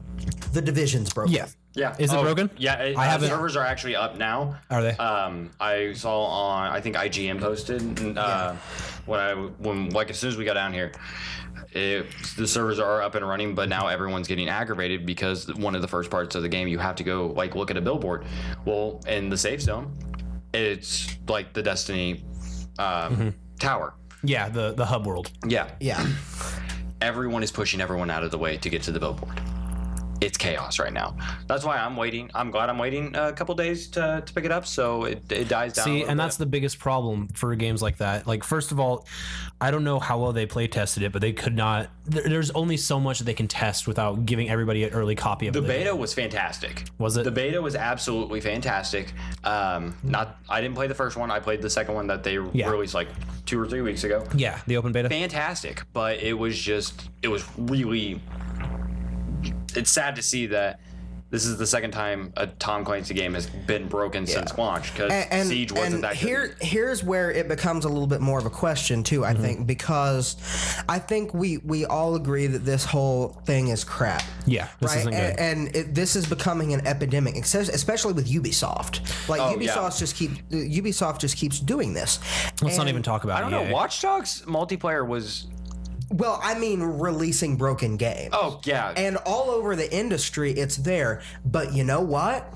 the Division's broken. Yeah. Is it broken? Yeah, I haven't. Servers are actually up now. Are they? I saw on, I think IGN posted when as soon as we got down here, the servers are up and running, but now everyone's getting aggravated because one of the first parts of the game, you have to go look at a billboard. Well, in the safe zone, it's like the Destiny tower. Yeah, the hub world. Yeah. Everyone is pushing everyone out of the way to get to the billboard. It's chaos right now. That's why I'm waiting. I'm glad I'm waiting a couple days to pick it up, so it dies down. See, and that's the biggest problem for games like that. First of all, I don't know how well they play tested it, but they could not. There's only so much that they can test without giving everybody an early copy of it. The beta was fantastic. Was it? The beta was absolutely fantastic. I didn't play the first one. I played the second one that they released 2 or 3 weeks ago. Yeah, the open beta. Fantastic, but it was really. It's sad to see that this is the second time a Tom Clancy game has been broken since launch, because Siege wasn't that good. Here's where it becomes a little bit more of a question too, I think, because I think we all agree that this whole thing is crap. Yeah, this isn't good. And this is becoming an epidemic, especially with Ubisoft. Ubisoft just keeps doing this. Let's not even talk about it. I don't know. Watch Dogs multiplayer was... Well, I mean, releasing broken games. Oh, yeah. And all over the industry, it's there. But you know what?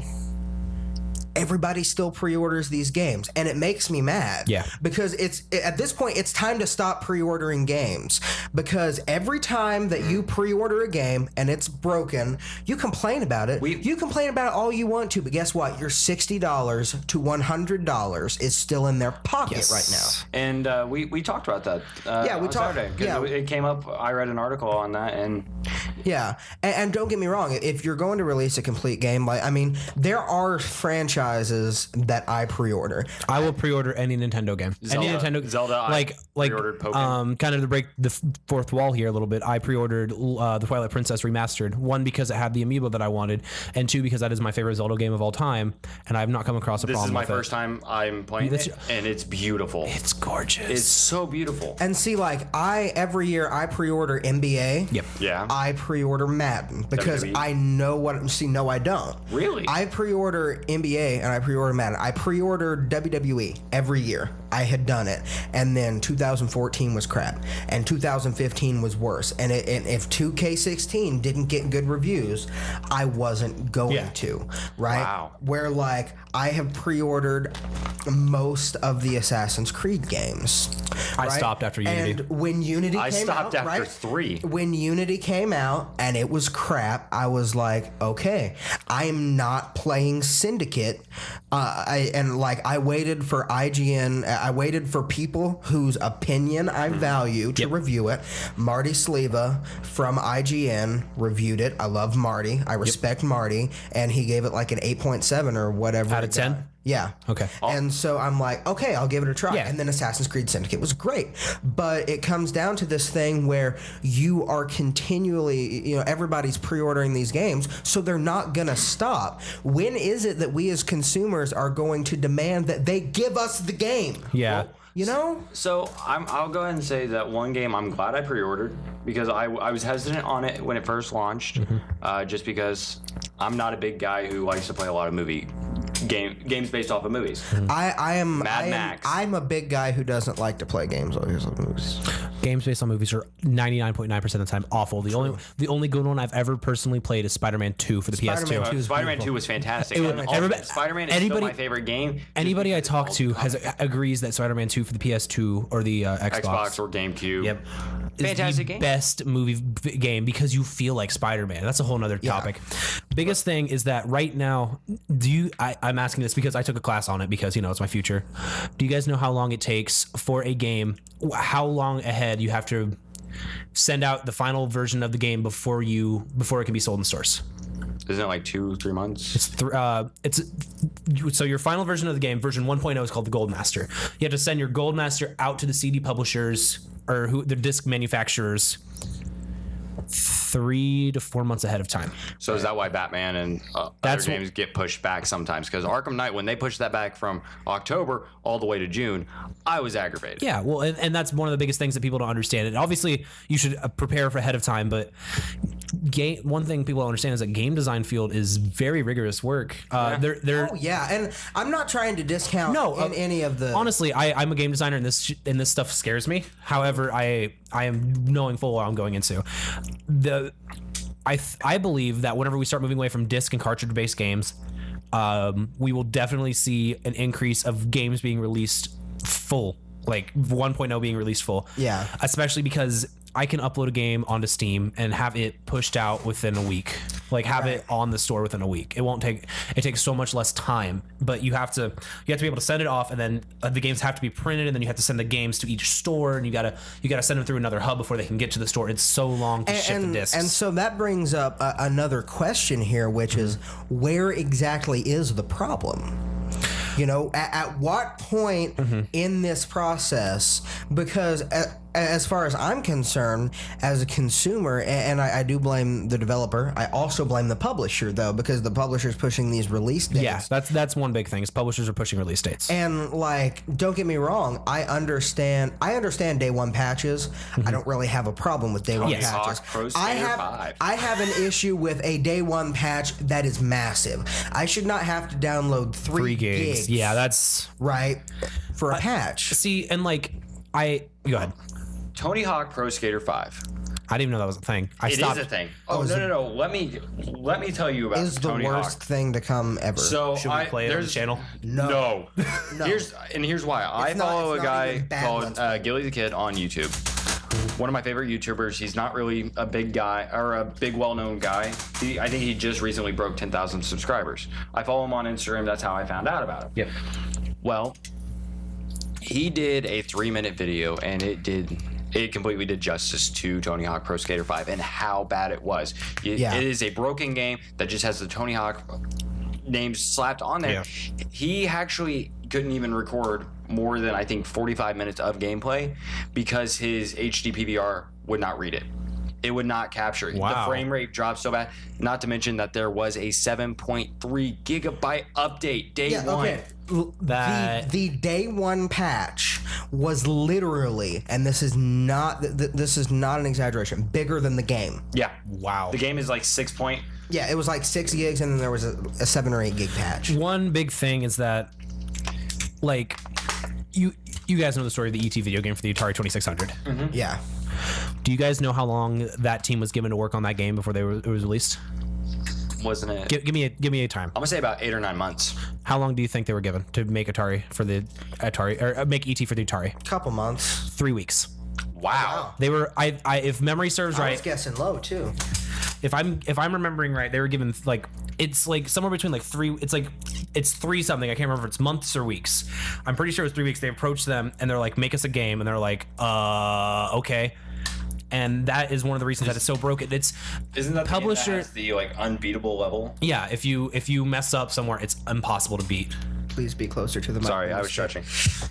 Everybody still pre-orders these games, and it makes me mad. Yeah. Because at this point, it's time to stop pre-ordering games. Because every time that you pre-order a game and it's broken, you complain about it. You complain about it all you want to, but guess what? Your $60 to $100 is still in their pocket right now. And we talked about that. We talked. It came up. I read an article on that, and and don't get me wrong. If you're going to release a complete game, there are franchises that I pre-order. I will pre-order any Nintendo game. Zelda. Pre-ordered Pokemon. Kind of to break the fourth wall here a little bit. I pre-ordered the Twilight Princess Remastered. 1, because it had the amiibo that I wanted, and 2, because that is my favorite Zelda game of all time, and I have not come across a problem with it. This is my first time I'm playing it, and it's beautiful. It's gorgeous. It's so beautiful. And see, every year I pre-order NBA. Yep. Yeah. I pre-order Madden because WWE. I know what. See, no, I don't. Really? I pre-order NBA and I pre-order Madden. I pre-ordered WWE every year. I had done it, and then 2014 was crap, and 2015 was worse. And if 2K16 didn't get good reviews, I wasn't going to. Right? Wow. Where I have pre-ordered most of the Assassin's Creed games. I stopped after Unity. And when Unity came out, I stopped after 3. When Unity came out and it was crap, I was like, okay, I'm not playing Syndicate. I waited for IGN. I waited for people whose opinion I value to review it. Marty Sleva from IGN reviewed it. I love Marty. I respect Marty, and he gave it an 8.7 or whatever. Out of 10? Yeah. Okay. And so I'm like, okay, I'll give it a try. Yeah. And then Assassin's Creed Syndicate was great. But it comes down to this thing where you are continually, everybody's pre-ordering these games, so they're not going to stop. When is it that we as consumers are going to demand that they give us the game? Yeah. So I'll go ahead and say that one game I'm glad I pre-ordered because I was hesitant on it when it first launched, just because I'm not a big guy who likes to play a lot of games based off of movies. Max. I'm a big guy who doesn't like to play games based off movies. Games based on movies are 99.9% of the time awful. The only good one I've ever personally played is Spider-Man 2 for the Spider-Man PS2. 2 is Spider-Man beautiful. 2 was fantastic. Spider-Man is still my favorite game. Anybody I talk to agrees that Spider-Man 2 for the PS2, or the Xbox or GameCube. Yep. Fantastic game. Best movie game because you feel like Spider-Man. That's a whole nother topic. Biggest thing is that right now, I'm asking this because I took a class on it because, it's my future. Do you guys know how long it takes for a game? How long ahead you have to send out the final version of the game before it can be sold in stores? Isn't it like 2-3 months? So your final version of the game, version 1.0, is called the Gold Master. You have to send your Gold Master out to the CD publishers or the disc manufacturers 3 to 4 months ahead of time. So is that why Batman and other games get pushed back sometimes? Because Arkham Knight, when they pushed that back from October all the way to June, I was aggravated. Yeah, well, and that's one of the biggest things that people don't understand. And obviously, you should prepare for ahead of time. But one thing people don't understand is that game design field is very rigorous work. And I'm not trying to discount any of the. Honestly, I'm a game designer, and this stuff scares me. However, I am knowing full well I'm going into. I believe that whenever we start moving away from disc and cartridge based games, we will definitely see an increase of games being released full, like 1.0 being released full. Yeah. Especially because I can upload a game onto Steam and have it pushed out within a week. Like have it on the store within a week. It takes so much less time, but you have to be able to send it off, and then the games have to be printed, and then you have to send the games to each store, and you gotta send them through another hub before they can get to the store. It's so long to ship the discs. And so that brings up another question here, which is where exactly is the problem? At what point in this process, because as far as I'm concerned, as a consumer, and I do blame the developer, I also blame the publisher, though, because the publisher's pushing these release dates. Yeah, that's one big thing, is publishers are pushing release dates. And, don't get me wrong, I understand day one patches. I don't really have a problem with day one patches. I have an issue with a day one patch that is massive. I should not have to download 3 gigs. Yeah, that's right for a patch. See, and go ahead. Tony Hawk Pro Skater 5. I didn't even know that was a thing. It is a thing. Oh, no. Let me tell you about Tony Hawk. Is the worst thing to come ever. So should we play it on the channel? No. Here's why. I follow a guy called Gilly the Kid on YouTube. One of my favorite YouTubers. He's not really a big guy or a big well-known guy. I think he just recently broke 10,000 subscribers. I follow him on Instagram. That's how I found out about him. Yep. Well, he did a 3-minute video, and it completely did justice to Tony Hawk Pro Skater 5 and how bad it was. It is a broken game that just has the Tony Hawk name slapped on there. Yeah. He actually couldn't even record more than, I think, 45 minutes of gameplay because his HD PVR would not read it. It would not capture it. Wow. The frame rate dropped so bad. Not to mention that there was a 7.3 gigabyte update day one. Okay. The day one patch was literally, and this is not an exaggeration, bigger than the game. Yeah. Wow. The game is like 6 point. Yeah, it was like 6 gigs, and then there was a 7 or 8 gig patch. One big thing is that, you guys know the story of the ET video game for the Atari 2600. Mm-hmm. Yeah. Do you guys know how long that team was given to work on that game before it was released? Wasn't it? Give me a time. I'm gonna say about 8 or 9 months. How long do you think they were given to make Atari for the Atari, or make ET for the Atari? Couple months. 3 weeks. Wow. They were. If memory serves right. I was guessing low too. If I'm remembering right, they were given it's somewhere between 3. It's 3 something. I can't remember if it's months or weeks. I'm pretty sure it was 3 weeks. They approached them and they're like, make us a game, and they're like, okay. And that is one of the reasons that it's so broken. Isn't that publisher the unbeatable level? Yeah, if you mess up somewhere, it's impossible to beat. please be closer to the mic? Sorry, I was stretching. So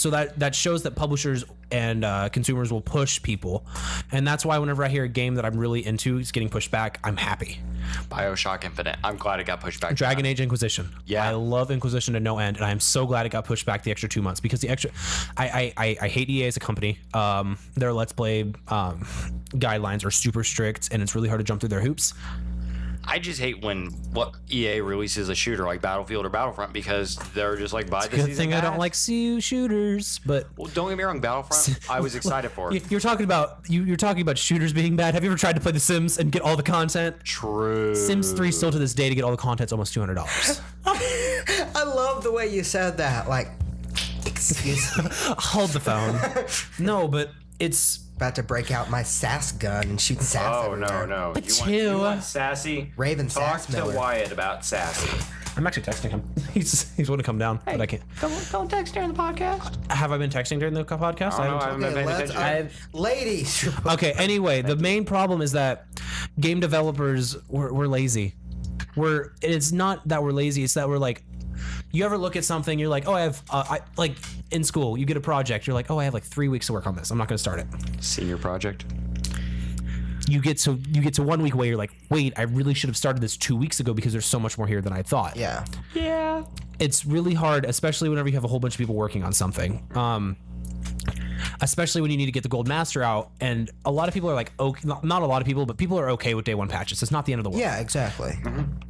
that shows that publishers and consumers will push people, and that's why whenever I hear a game that I'm really into is getting pushed back, I'm happy. BioShock Infinite. I'm glad it got pushed back. Dragon Age Inquisition. Yeah. I love Inquisition to no end, and I'm so glad it got pushed back the extra 2 months because the extra. I hate EA as a company. Their Let's Play guidelines are super strict, and it's really hard to jump through their hoops. I just hate when EA releases a shooter like Battlefield or Battlefront because they're just like, buy the season Good thing pass. I don't like shooters, but Well, don't get me wrong, Battlefront, I was excited for. you're talking about you're talking about shooters being bad. Have you ever tried to play The Sims and get all the content? True. Sims 3 still to this day to get all the content's almost $200. I love the way you said that. Like, excuse me. Hold the phone. No, but it's About to break out my sass gun and shoot sass. Oh, everywhere. no. But You want sassy? Raven Talk Stadtmiller. to Wyatt about sassy. I'm actually texting him. He's going to come down, but I can't. Don't text during the podcast. Have I been texting during the podcast? I haven't been paying Let's, attention. ladies. Okay, anyway, the main problem is that game developers we're lazy. It's not that we're lazy, it's that we're like, you ever look at something, you're like, oh, I have like in school, you get a project, you're like, oh, I have like 3 weeks to work on this. I'm not going to start it. Senior project. You get to 1 week away, you're like, wait, I really should have started this 2 weeks ago because there's so much more here than I thought. Yeah. Yeah. It's really hard, especially whenever you have a whole bunch of people working on something. Especially when you need to get the gold master out, and a lot of people are like, okay, not a lot of people, but people are okay with day one patches. It's not the end of the world. Yeah, exactly.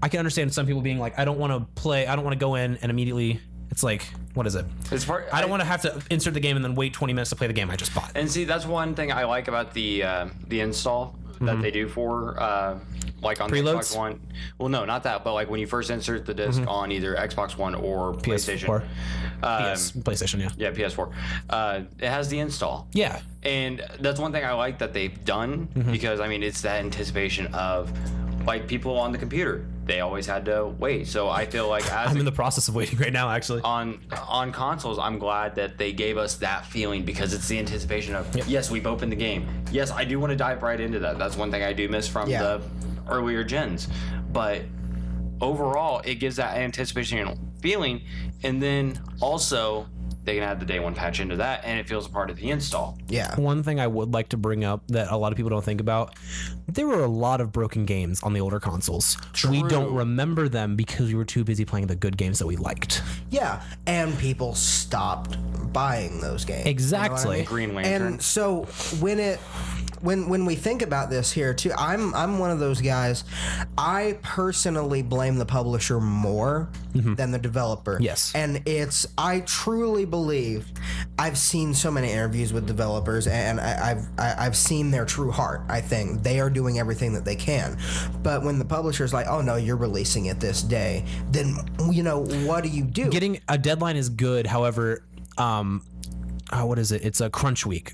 I can understand some people being like, I don't want to go in and immediately, it's like, what is it? It's part, I don't want to have to insert the game and then wait 20 minutes to play the game I just bought. And see, that's one thing I like about the install that they do for like on the Preloads? Xbox One. Well, no, not that, but like when you first insert the disc on either Xbox One or PlayStation. PlayStation, yeah. Yeah, PS4. It has the install. Yeah. And that's one thing I like that they've done because I mean it's that anticipation of like people on the computer. They always had to wait. So I feel like as I'm in the process of waiting right now, actually. on consoles, I'm glad that they gave us that feeling because it's the anticipation of yes, we've opened the game. Yes, I do want to dive right into that. That's one thing I do miss from the earlier gens. But overall, it gives that anticipation feeling, and then also they can add the day one patch into that, and it feels a part of the install. Yeah. One thing I would like to bring up that a lot of people don't think about, there were a lot of broken games on the older consoles. We don't remember them because we were too busy playing the good games that we liked. Yeah, and people stopped buying those games. Exactly. You know what I mean? Green Lantern. And so when we think about this here too, I'm one of those guys. I personally blame the publisher more than the developer. Yes. And I truly believe, I've seen so many interviews with developers, and I've seen their true heart. I think they are doing everything that they can. But when the publisher's like, oh no, you're releasing it this day, then what do you do? Getting a deadline is good, however, what is it? It's a crunch week.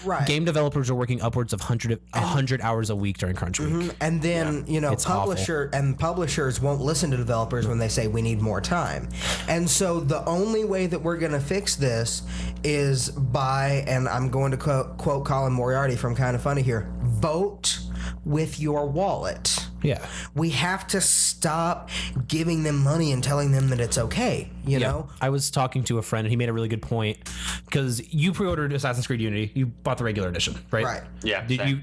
Right. Game developers are working upwards of 100 hours a week during crunch week. And then, It's publishers won't listen to developers when they say we need more time. And so the only way that we're going to fix this is by, and I'm going to quote Colin Moriarty from Kind of Funny here, vote with your wallet. Yeah. We have to stop giving them money and telling them that it's okay, you know? I was talking to a friend and he made a really good point because you pre-ordered Assassin's Creed Unity. You bought the regular edition, right? Right. Yeah. Did you?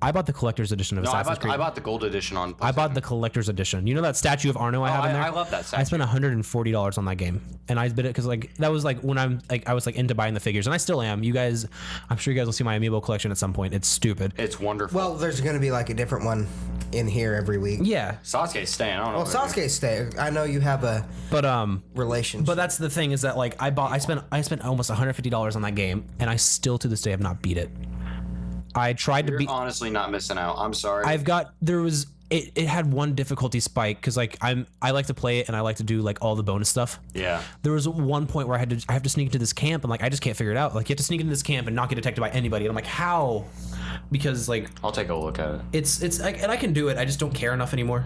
I bought the collector's edition of Assassin's Creed. I bought the gold edition on PlayStation. I bought the collector's edition. You know that statue of Arno I have in there? I love that statue. I spent $140 on that game, and I bid it because that was when I was into buying the figures, and I still am. You guys, I'm sure you guys will see my amiibo collection at some point. It's stupid. It's wonderful. Well, there's going to be a different one in here every week. Yeah, Sasuke's staying. I don't know. Well, Sasuke's staying. I know you have a relationship. But that's the thing is that I spent almost $150 on that game, and I still to this day have not beat it. I tried to beat. You're honestly not missing out. I'm sorry. It had one difficulty spike because I like to play it and I like to do all the bonus stuff. Yeah. There was one point where I have to sneak into this camp and I just can't figure it out. You have to sneak into this camp and not get detected by anybody. And I'm like, how? Because I'll take a look at it. it's and I can do it. I just don't care enough anymore.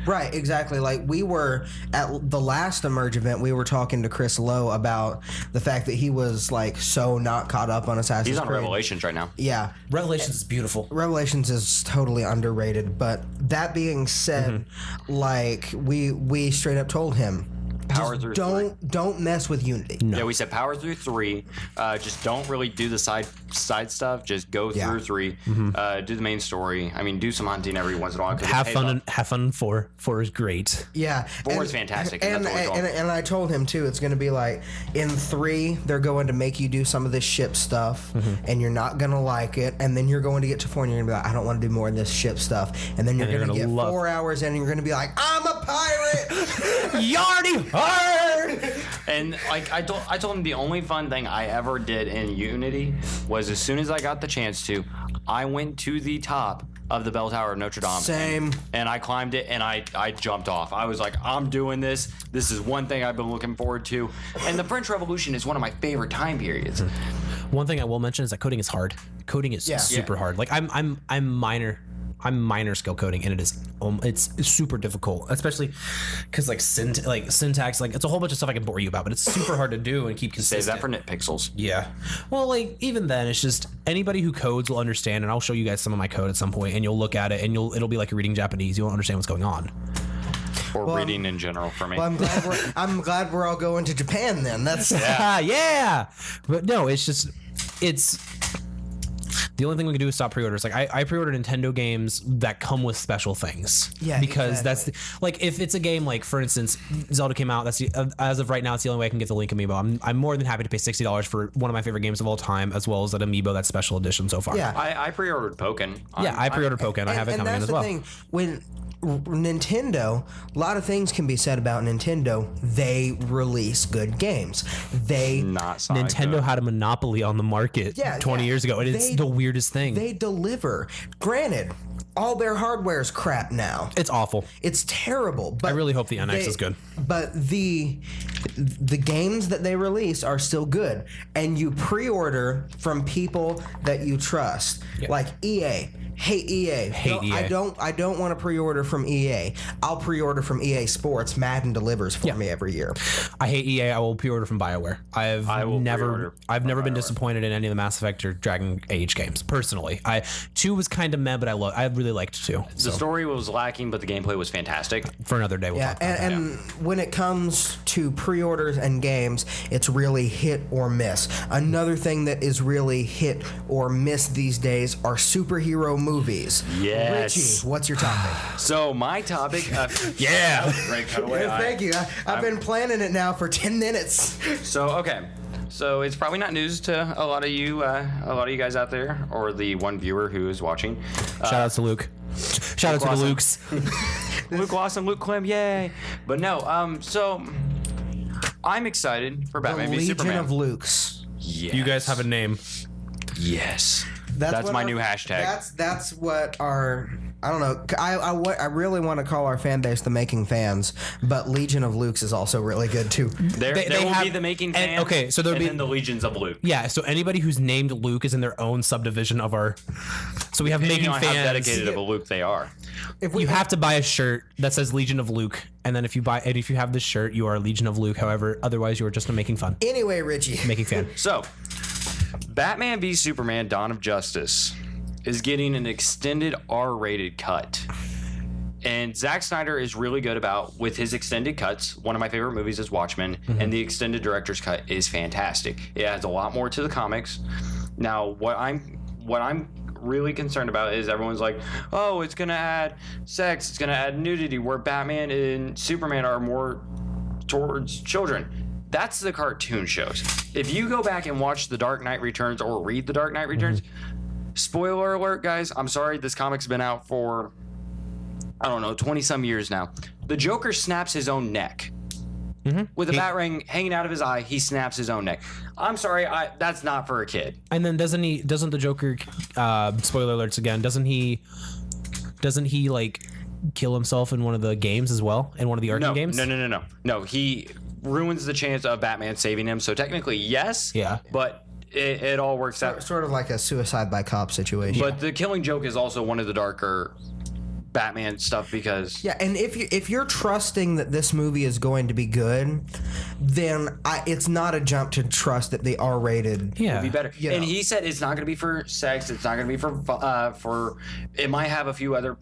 Right, exactly. We were at the last Emerge event, we were talking to Chris Lowe about the fact that he was so not caught up on Assassin's Creed. He's on Revelations right now. Yeah. Revelations is beautiful. Revelations is totally underrated, but that being said, we straight up told him, power through 3. Don't mess with Unity. No. Yeah, we said power through 3. Just don't really do the side stuff. Just go through 3. Do the main story. I mean, do some hunting every once in a while. Have fun in 4. 4 is great. Yeah, 4 is fantastic. And I told him too. It's going to be like in 3, they're going to make you do some of this ship stuff, and you're not going to like it. And then you're going to get to 4, and you're going to be like, I don't want to do more of this ship stuff. And then you're going to get 4 hours in, and you're going to be like, I'm a pirate. Yardy hard. And like I told him the only fun thing I ever did in Unity was as soon as I got the chance to, I went to the top of the bell tower of Notre Dame. Same. And I climbed it and I jumped off. I was like, I'm doing this. This is one thing I've been looking forward to. And the French Revolution is one of my favorite time periods. One thing I will mention is that coding is hard. Coding is super hard. Like I'm minor skill coding, and it's super difficult, especially because like syntax, like it's a whole bunch of stuff I can bore you about, but it's super hard to do and keep consistent. Save that for nitpixels. Yeah. Well, like even then, it's just anybody who codes will understand, and I'll show you guys some of my code at some point, and you'll look at it, and it'll be like you're reading Japanese. You won't understand what's going on. Or reading in general for me. Well, I'm glad we're all going to Japan then. That's yeah. But no, it's the only thing we can do is stop pre-orders. Like I pre-order Nintendo games that come with special things. Yeah, because exactly. that's like if it's a game like, for instance, Zelda came out. That's as of right now, it's the only way I can get the Link Amiibo. I'm more than happy to pay $60 for one of my favorite games of all time, as well as that Amiibo that's special edition so far. Yeah. I pre-ordered Pokken. I pre-ordered Pokken. I have it coming in as well. And that's the thing. When Nintendo, a lot of things can be said about Nintendo. They release good games. Nintendo had a monopoly on the market 20 years ago, and it's the weirdest thing. They deliver. Granted, all their hardware is crap now. It's awful. It's terrible. But I really hope the NX is good. But the games that they release are still good, and you pre-order from people that you trust, like EA. Hate EA. EA. I don't want to pre-order from EA. I'll pre-order from EA Sports. Madden delivers for me every year. I hate EA. I will pre-order from BioWare. I've never been disappointed in any of the Mass Effect or Dragon Age games. Personally, 2 was kind of meh, but I really liked 2. The story was lacking, but the gameplay was fantastic. For another day, we'll talk about that. And when it comes to pre-orders and games, it's really hit or miss. Another thing that is really hit or miss these days are superhero movies. Yes. Richie, what's your topic? So my topic, great cutaway. Thank you. I've been planning it now for 10 minutes. So it's probably not news to a lot of you guys out there, or the one viewer who is watching. Shout out to Luke. Shout out to the Lukes. Luke Lawson, Luke Clem, yay! But no, so I'm excited for Batman v Superman. Legion of Lukes. Yes. You guys have a name. Yes. That's my new hashtag. That's what our... I don't know. I really want to call our fan base the Making Fans, but Legion of Lukes is also really good too. There will be the Making Fans. Okay, so there'll be the Legions of Luke. Yeah, so anybody who's named Luke is in their own subdivision of our. So we have Depending Making on Fans. How dedicated of a Luke they are. If You have to buy a shirt that says Legion of Luke, and then if you have this shirt, you are Legion of Luke. However, otherwise you are just a Making Fun. Anyway, Richie. Making Fan. So, Batman v Superman: Dawn of Justice is getting an extended R-rated cut. And Zack Snyder is really good with his extended cuts. One of my favorite movies is Watchmen, and the extended director's cut is fantastic. It adds a lot more to the comics. Now, what I'm really concerned about is everyone's like, oh, it's gonna add sex, it's gonna add nudity, where Batman and Superman are more towards children. That's the cartoon shows. If you go back and watch The Dark Knight Returns or read The Dark Knight Returns, spoiler alert, guys, I'm sorry, this comic's been out for, 20 some years now. The Joker snaps his own neck. With a bat ring hanging out of his eye, he snaps his own neck. I'm sorry, that's not for a kid. And then doesn't the Joker, spoiler alerts again, doesn't he like kill himself in one of the games as well? In one of the Arkham games? No, he ruins the chance of Batman saving him. So technically, yes. Yeah. But it all works out. Sort of like a suicide by cop situation. But the Killing Joke is also one of the darker Batman stuff because... Yeah, and if you're trusting that this movie is going to be good, then it's not a jump to trust that the R-rated will be better. And he said it's not going to be for sex. It's not going to be for... It might have a few other...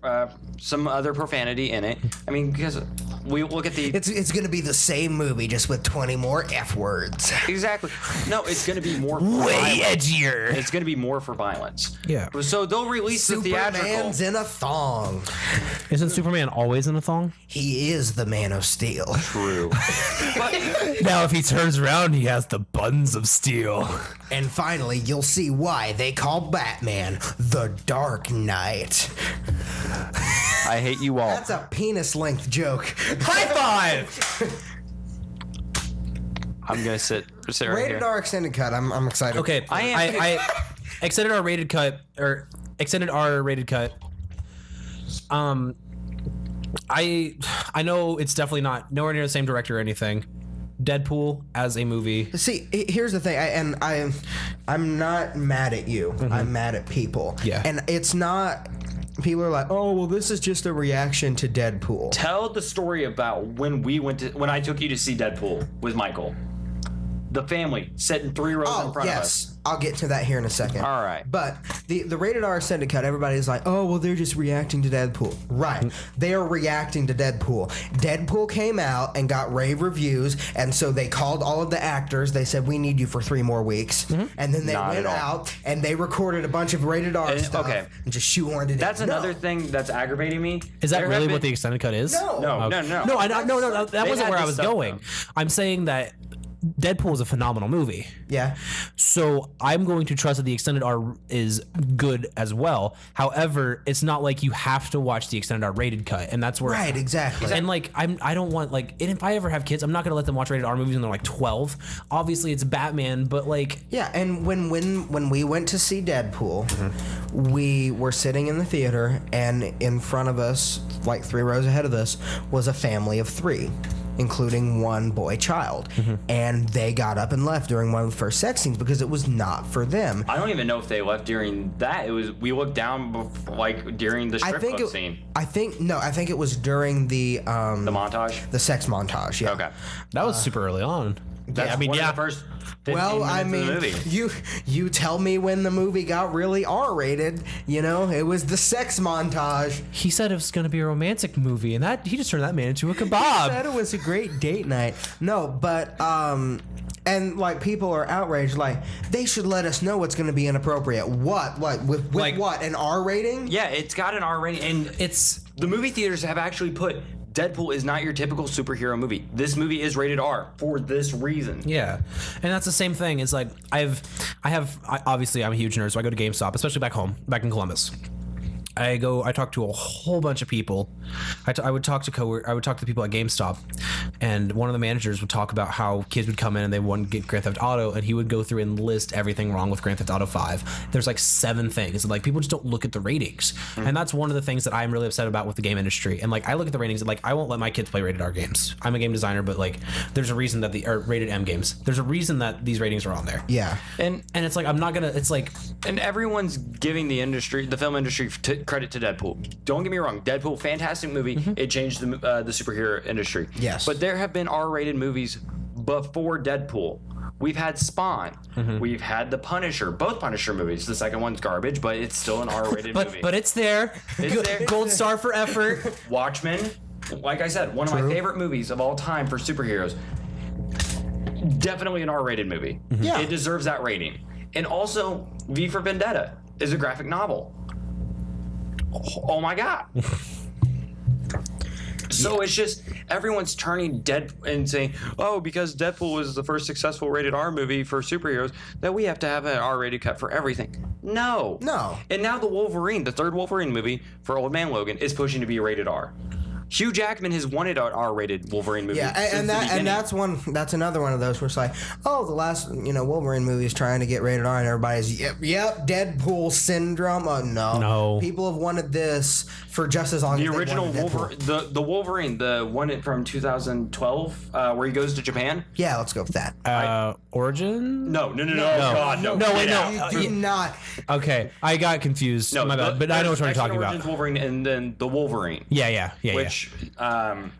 some other profanity in it. I mean, because we look at the It's going to be the same movie, just with 20 more F words. exactly. No, it's going to be more for Way violence. edgier. It's going to be more for violence. Yeah. So they'll release the theatrical. Superman's in a thong. Isn't Superman always in a thong? He is the Man of Steel. True. But Now, if he turns around, he has the buns of steel. And finally, you'll see why they call Batman the Dark Knight. I hate you all. That's a penis-length joke. High five! I'm gonna sit right Rated here. R extended cut. I'm excited. Okay, I extended our rated cut, or extended our rated cut. I know it's definitely not nowhere near the same director or anything. Deadpool as a movie. See, here's the thing, I'm not mad at you. I'm mad at people. Yeah. And it's not. People are like, oh, well, this is just a reaction to Deadpool. Tell the story about when I took you to see Deadpool with Michael. The family sitting 3 rows in front of us. I'll get to that here in a second. All right. But the rated R extended cut, everybody's like, oh, well, they're just reacting to Deadpool. Right. They are reacting to Deadpool. Deadpool came out and got rave reviews, and so they called all of the actors. They said, we need you for 3 more weeks. And then they Not went at all. out and they recorded a bunch of rated R stuff okay. and just shoehorned it in. That's No. another thing that's aggravating me. Is that There really have what the been- extended cut is? No. No, no. No, no, that They wasn't had where I this was stuff, going. though. I'm saying that Deadpool is a phenomenal movie. Yeah. So I'm going to trust that the extended R is good as well. However, it's not like you have to watch the extended R rated cut, and that's where Right, exactly. And like I don't want like, and if I ever have kids, I'm not gonna let them watch rated R movies when they're like 12. Obviously, it's Batman, but like Yeah, and when we went to see Deadpool, we were sitting in the theater, and in front of us, like 3 rows ahead of us, was a family of 3, including one boy child. And they got up and left during one of the first sex scenes because it was not for them. I don't even know if they left during that. We looked down during the strip club scene. I think it was during the montage. the sex montage. Yeah. Okay. that was super early on. That's I mean, one yeah. of the first 15 Well, I minutes mean, of the movie. you tell me when the movie got really R-rated. You know, it was the sex montage. He said it was gonna be a romantic movie, and that he just turned that man into a Said kebab. it was a great date night. No, but and like people are outraged. Like they should let us know what's going to be inappropriate. What? Like with Like- what? An R rating? Yeah, it's got an R rating, and It's the movie theaters have actually put Deadpool is not your typical superhero movie. This movie is rated R for this reason. Yeah, and that's the same thing. It's like obviously I'm a huge nerd, so I go to GameStop, especially back in Columbus. I talk to a whole bunch of people. I would talk to the people at GameStop, and one of the managers would talk about how kids would come in and they wanted to get Grand Theft Auto, and he would go through and list everything wrong with Grand Theft Auto 5. There's like 7 things, and like people just don't look at the ratings, and that's one of the things that I'm really upset about with the game industry. And like I look at the ratings, and like I won't let my kids play rated R games. I'm a game designer, but like there's a reason that or rated M games. There's a reason that these ratings are on there. Yeah. And And it's like I'm not gonna. It's like everyone's giving the film industry credit to Deadpool. Don't get me wrong, Deadpool, fantastic movie. It changed the superhero industry. Yes. But there have been R-rated movies before Deadpool. We've had Spawn. We've had The Punisher. Both Punisher movies. The second one's garbage, but it's still an R-rated movie. but it's there. It's there. Gold star for effort. Watchmen, like I said, one of my favorite movies of all time for superheroes. Definitely an R-rated movie. Yeah. It deserves that rating. And also, V for Vendetta is a graphic novel. Oh my god. So it's just everyone's turning and saying, oh, because Deadpool was the first successful rated R movie for superheroes, that we have to have an R-rated cut for everything. No. And now the Wolverine, the third Wolverine movie for Old Man Logan, is pushing to be rated R. Hugh Jackman has wanted an R-rated Wolverine movie. Yeah, since the beginning. that's another one of those where it's like, oh, the last Wolverine movie is trying to get rated R, and everybody's yep, Deadpool syndrome. Oh no, people have wanted this for just as long as the they original wanted Deadpool. Wolverine, the Wolverine, the one from 2012, where he goes to Japan. Yeah, let's go with that. Origin? No, God, no. No, wait, Get no. out. You do not. Okay, I got confused. No, my bad. But I know what you're talking about. Origins Wolverine and then the Wolverine. Yeah.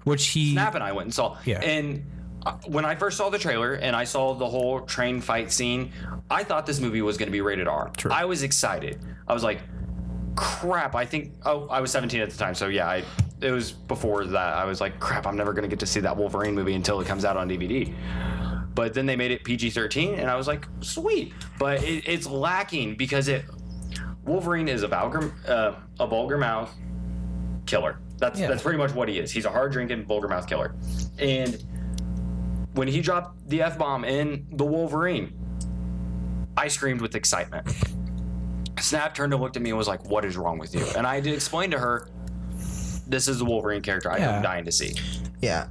Which he Snap and I went and saw. Yeah. And when I first saw the trailer and I saw the whole train fight scene, I thought this movie was going to be rated R. True. I was excited. I was like, crap. I was 17 at the time, so yeah, it was before that. I was like, crap, I'm never gonna get to see that Wolverine movie until it comes out on DVD. But then they made it PG-13, and I was like, sweet. But it's lacking because Wolverine is a vulgar mouth killer. That's pretty much what he is. He's a hard drinking vulgar mouth killer. And when he dropped the F-bomb in the Wolverine, I screamed with excitement. Snap turned and looked at me and was like, what is wrong with you? And I did explain to her, this is the Wolverine character I'm dying to see. Yeah.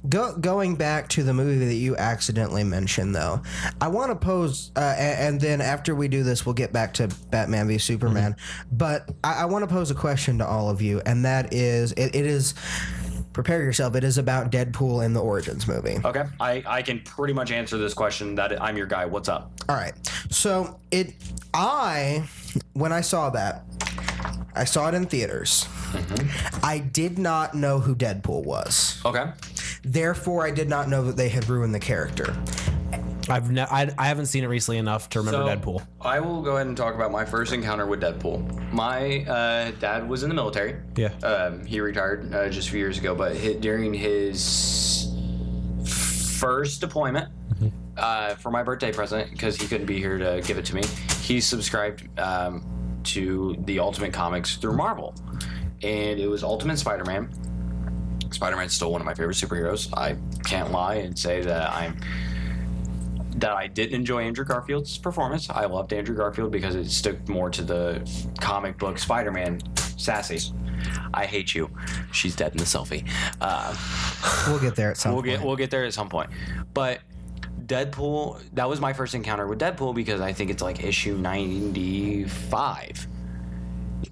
Going back to the movie that you accidentally mentioned, though, I want to pose, and then after we do this, we'll get back to Batman v Superman. But I want to pose a question to all of you, and that is, it is, prepare yourself, it is about Deadpool in the Origins movie. Okay. I can pretty much answer this question. That I'm your guy. What's up? All right. So when I saw that, I saw it in theaters. I did not know who Deadpool was. Okay. Therefore, I did not know that they had ruined the character. I haven't seen it recently enough to remember Deadpool. I will go ahead and talk about my first encounter with Deadpool. My dad was in the military. Yeah. He retired just a few years ago, but during his first deployment for my birthday present, because he couldn't be here to give it to me, he subscribed to the Ultimate Comics through Marvel. And it was Ultimate Spider-Man. Spider-Man's still one of my favorite superheroes. I can't lie and say that I didn't enjoy Andrew Garfield's performance. I loved Andrew Garfield because it stuck more to the comic book Spider-Man sassy. I hate you. She's dead in the selfie. We'll get there at some point. We'll get there at some point. But Deadpool, that was my first encounter with Deadpool because I think it's like issue 95.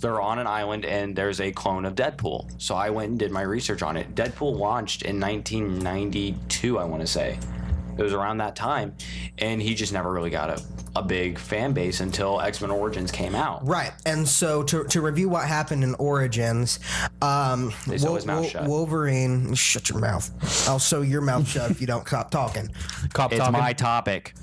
They're on an island and there's a clone of Deadpool. So I went and did my research on it. Deadpool launched in 1992, I want to say. It was around that time, and he just never really got a big fan base until X-Men Origins came out. Right, and so to review what happened in Origins, They sew his mouth shut. Wolverine, shut your mouth. I'll sew your mouth shut if you don't stop talking. It's my topic.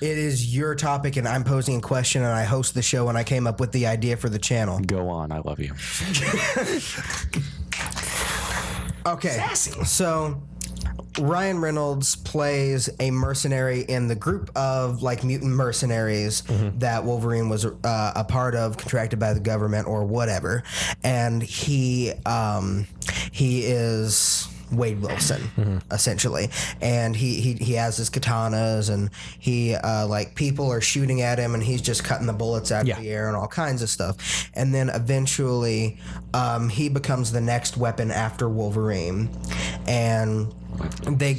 It is your topic, and I'm posing a question, and I host the show, and I came up with the idea for the channel. Go on, I love you. Okay, so Ryan Reynolds plays a mercenary in the group of like mutant mercenaries that Wolverine was a part of, contracted by the government or whatever, and he is Wade Wilson essentially, and he has his katanas, and he like people are shooting at him and he's just cutting the bullets out of the air and all kinds of stuff, and then eventually he becomes the next weapon after Wolverine, and they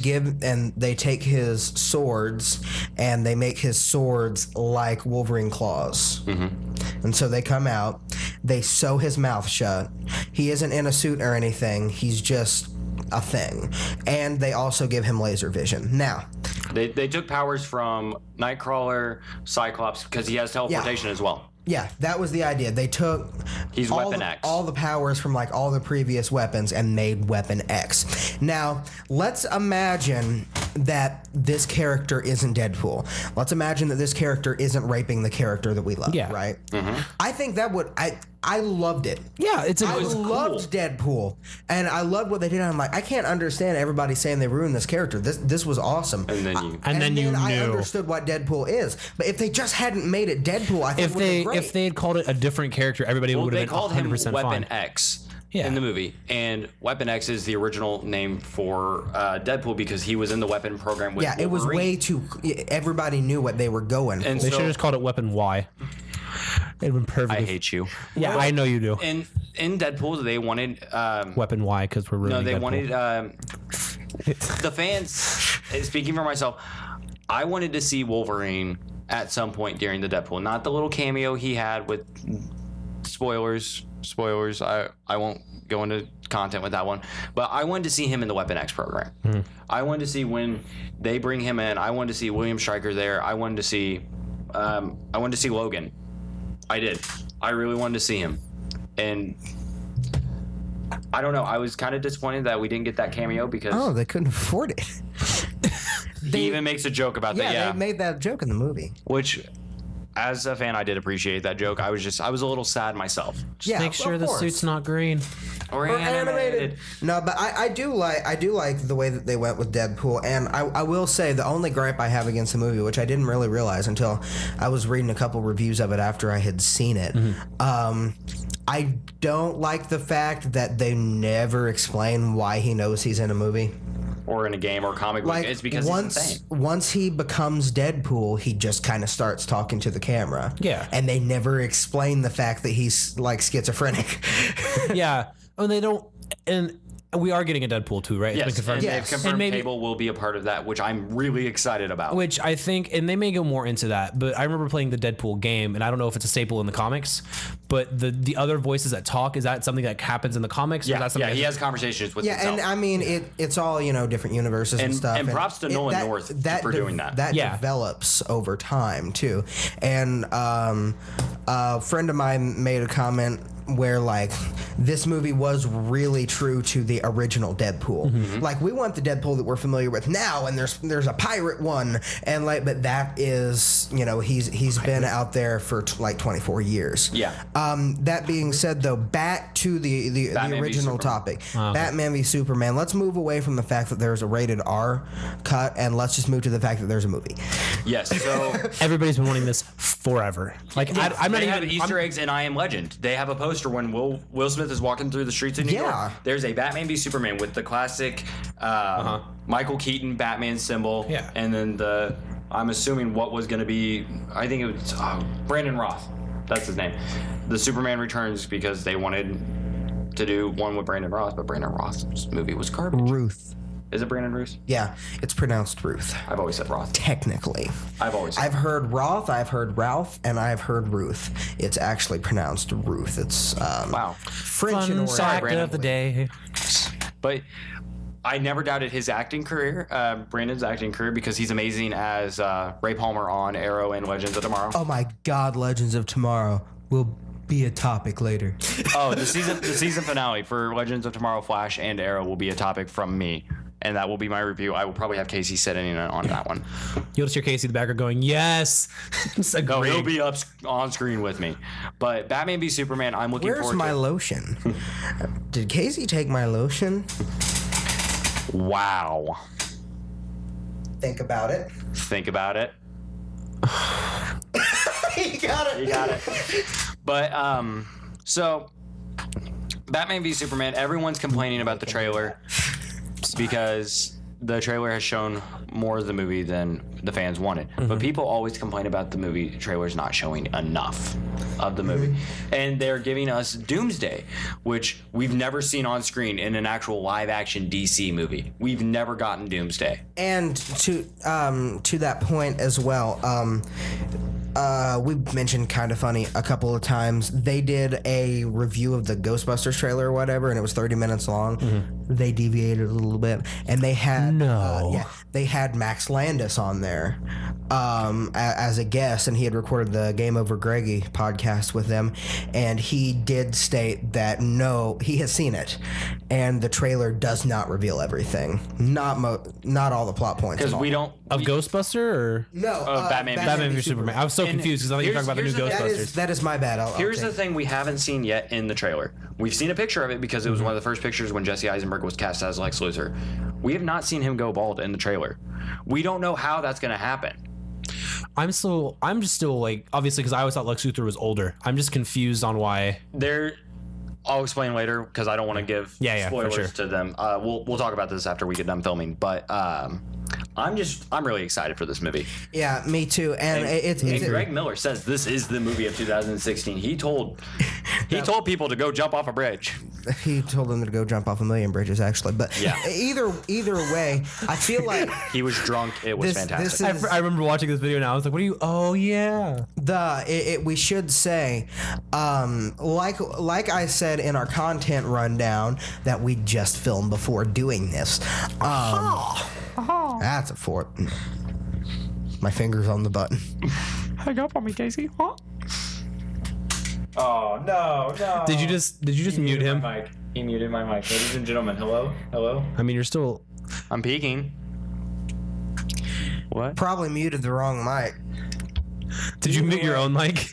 take his swords and they make his swords like Wolverine claws. And so they come out, they sew his mouth shut. He isn't in a suit or anything, he's just a thing. And they also give him laser vision. Now, they took powers from Nightcrawler, Cyclops, because he has teleportation as well. Yeah, that was the idea. They took Weapon X. all the powers from like all the previous weapons and made Weapon X. Now, let's imagine that this character isn't Deadpool. Let's imagine that this character isn't raping the character that we love, right? I think that would... I loved it. Yeah, I loved Deadpool, and I loved what they did. I'm like, I can't understand everybody saying they ruined this character. This was awesome. And then you knew. I understood what Deadpool is. But if they just hadn't made it Deadpool, I think if they had called it a different character, everybody would have been 100% fine. They called him Weapon X in the movie, and Weapon X is the original name for Deadpool because he was in the weapon program with Wolverine. It was way too... Everybody knew what they were going for. They should have just called it Weapon Y. It'd been perfect. I hate you. Yeah, I know you do. And in Deadpool, they wanted Weapon Y because we're ruining Deadpool. wanted the fans. Speaking for myself, I wanted to see Wolverine at some point during the Deadpool, not the little cameo he had with spoilers. I won't go into content with that one, but I wanted to see him in the Weapon X program. I wanted to see when they bring him in. I wanted to see William Stryker there. I wanted to see Logan. I did. I really wanted to see him. And I don't know. I was kind of disappointed that we didn't get that cameo because... they couldn't afford it. He even makes a joke about that. Yeah, they made that joke in the movie. Which, as a fan, I did appreciate that joke. I was a little sad myself. Just make sure the suit's not green. Or animated. No, but I do like the way that they went with Deadpool, and I will say the only gripe I have against the movie, which I didn't really realize until I was reading a couple reviews of it after I had seen it. I don't like the fact that they never explain why he knows he's in a movie. Or in a game or comic book. It's because he's insane. Once he becomes Deadpool, he just kind of starts talking to the camera. Yeah. And they never explain the fact that he's like schizophrenic. Yeah. Oh, they don't. And we are getting a Deadpool 2, right? Yes, It's been confirmed. and they've confirmed And maybe- Cable will be a part of that, which I'm really excited about. Which I think, and they may go more into that, but I remember playing the Deadpool game, and I don't know if it's a staple in the comics, but the other voices that talk, is that something that happens in the comics? Or is that something he has conversations with Yeah, himself. and I mean it's all different universes and stuff. And props to Nolan North for doing that. That develops over time too. And a friend of mine made a comment where like this movie was really true to the original Deadpool. Like we want the Deadpool that we're familiar with now, and there's a pirate one, and like but that is he's been out there for like 24 years. Yeah. That being said, though, back to the original topic, Batman v Superman. Let's move away from the fact that there's a rated R cut, and let's just move to the fact that there's a movie. Yes. So Everybody's been wanting this forever. Like I'm not they even have Easter eggs in I Am Legend. They have a poster when Will Smith is walking through the streets of New York. There's a Batman v Superman with the classic Michael Keaton Batman symbol. Yeah. And then I'm assuming what was going to be, I think it was Brandon Roth. That's his name. The Superman Returns, because they wanted to do one with Brandon Roth, but Brandon Roth's movie was garbage. Ruth. Is it Brandon Ruth? Yeah, it's pronounced Ruth. I've always said Roth. Technically. I've heard Roth, I've heard Ralph, and I've heard Ruth. It's actually pronounced Ruth. It's Wow. French in origin. fact Brandon. of the day. But I never doubted his acting career, Brandon's acting career, because he's amazing as Ray Palmer on Arrow and Legends of Tomorrow. Oh my God, Legends of Tomorrow will be a topic later. The season finale for Legends of Tomorrow, Flash, and Arrow will be a topic from me. And that will be my review. I will probably have Casey sitting in on that one. You'll just hear Casey in the background going, yes. No, he'll be up on screen with me. But Batman v Superman, I'm looking Where's forward my to. lotion? Did Casey take my lotion? Wow. Think about it. Think about it. You got it. You got it. But so Batman v Superman, everyone's complaining about the trailer because the trailer has shown more of the movie than the fans wanted. But people always complain about the movie trailers not showing enough of the movie. And they're giving us Doomsday, which we've never seen on screen in an actual live action DC movie. We've never gotten Doomsday. And to that point as well, we've mentioned Kind of Funny a couple of times. They did a review of the Ghostbusters trailer or whatever, and it was 30 minutes long. They deviated a little bit, and they had they had Max Landis on there as a guest, and he had recorded the Game Over Greggy podcast with them, and he did state that he has seen it, and the trailer does not reveal everything, not all the plot points, Because we don't. Of Ghostbuster or no Batman v Superman? I was so confused because I think you're talking about the new Ghostbusters. That is my bad. Here's the thing we haven't seen yet in the trailer. We've seen a picture of it because it was one of the first pictures when Jesse Eisenberg was cast as Lex Luthor. We have not seen him go bald in the trailer. We don't know how that's going to happen. I'm just still like, obviously, because I always thought Lex Luthor was older. I'm just confused on why. I'll explain later because I don't want to give spoilers for sure. to them. We'll talk about this after we get done filming. But I'm really excited for this movie. Yeah, me too. And it's Greg Miller says this is the movie of 2016. He told people to go jump off a bridge. He told them to go jump off a million bridges, actually. But either way, I feel like he was drunk. It was fantastic. I remember watching this video now. I was like, what are you? Oh, yeah. We should say, like I said in our content rundown, that we just filmed before doing this. That's a fort. My finger's on the button. Hang up on me, Casey. Huh? Oh no! Did you just mute him? He muted my mic. Ladies and gentlemen, hello. I mean, you're still. I'm peeking. What? Probably muted the wrong mic. Did you mute your own mic?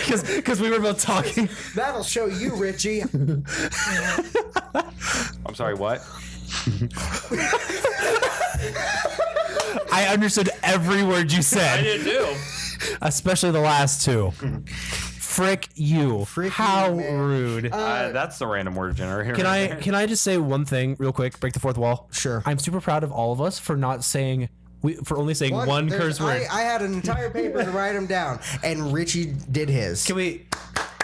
Because we were both talking. That'll show you, Richie. I'm sorry, what? I understood every word you I said, did too. especially the last two. Frick you. Frick How you, man. rude. That's the random word generator. Can I just say one thing real quick? Break the fourth wall. Sure. I'm super proud of all of us for not saying for only saying one there's- curse word. I had an entire paper to write them down, and Richie did his. Can we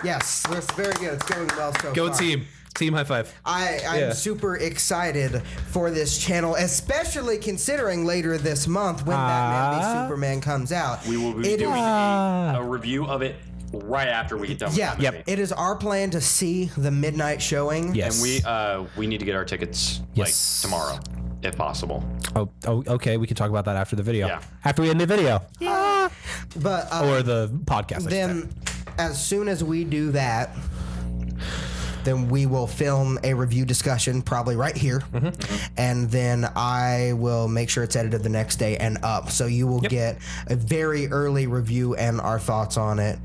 Yes, that's very good. It's going well so go far. team? Team high five. I'm Yeah. super excited for this channel, especially considering later this month when Batman v Superman comes out. We will be It doing is- a review of it right after we get done with Yeah, the movie. it is our plan to see the midnight showing. Yes. And we need to get our tickets like Yes. tomorrow, if possible. Oh, okay. We can talk about that after the video. Yeah. After we end the video. But Or the podcast. I should say. then, as soon as we do that, then we will film a review discussion, probably right here, and then I will make sure it's edited the next day and up. So you will get a very early review and our thoughts on it.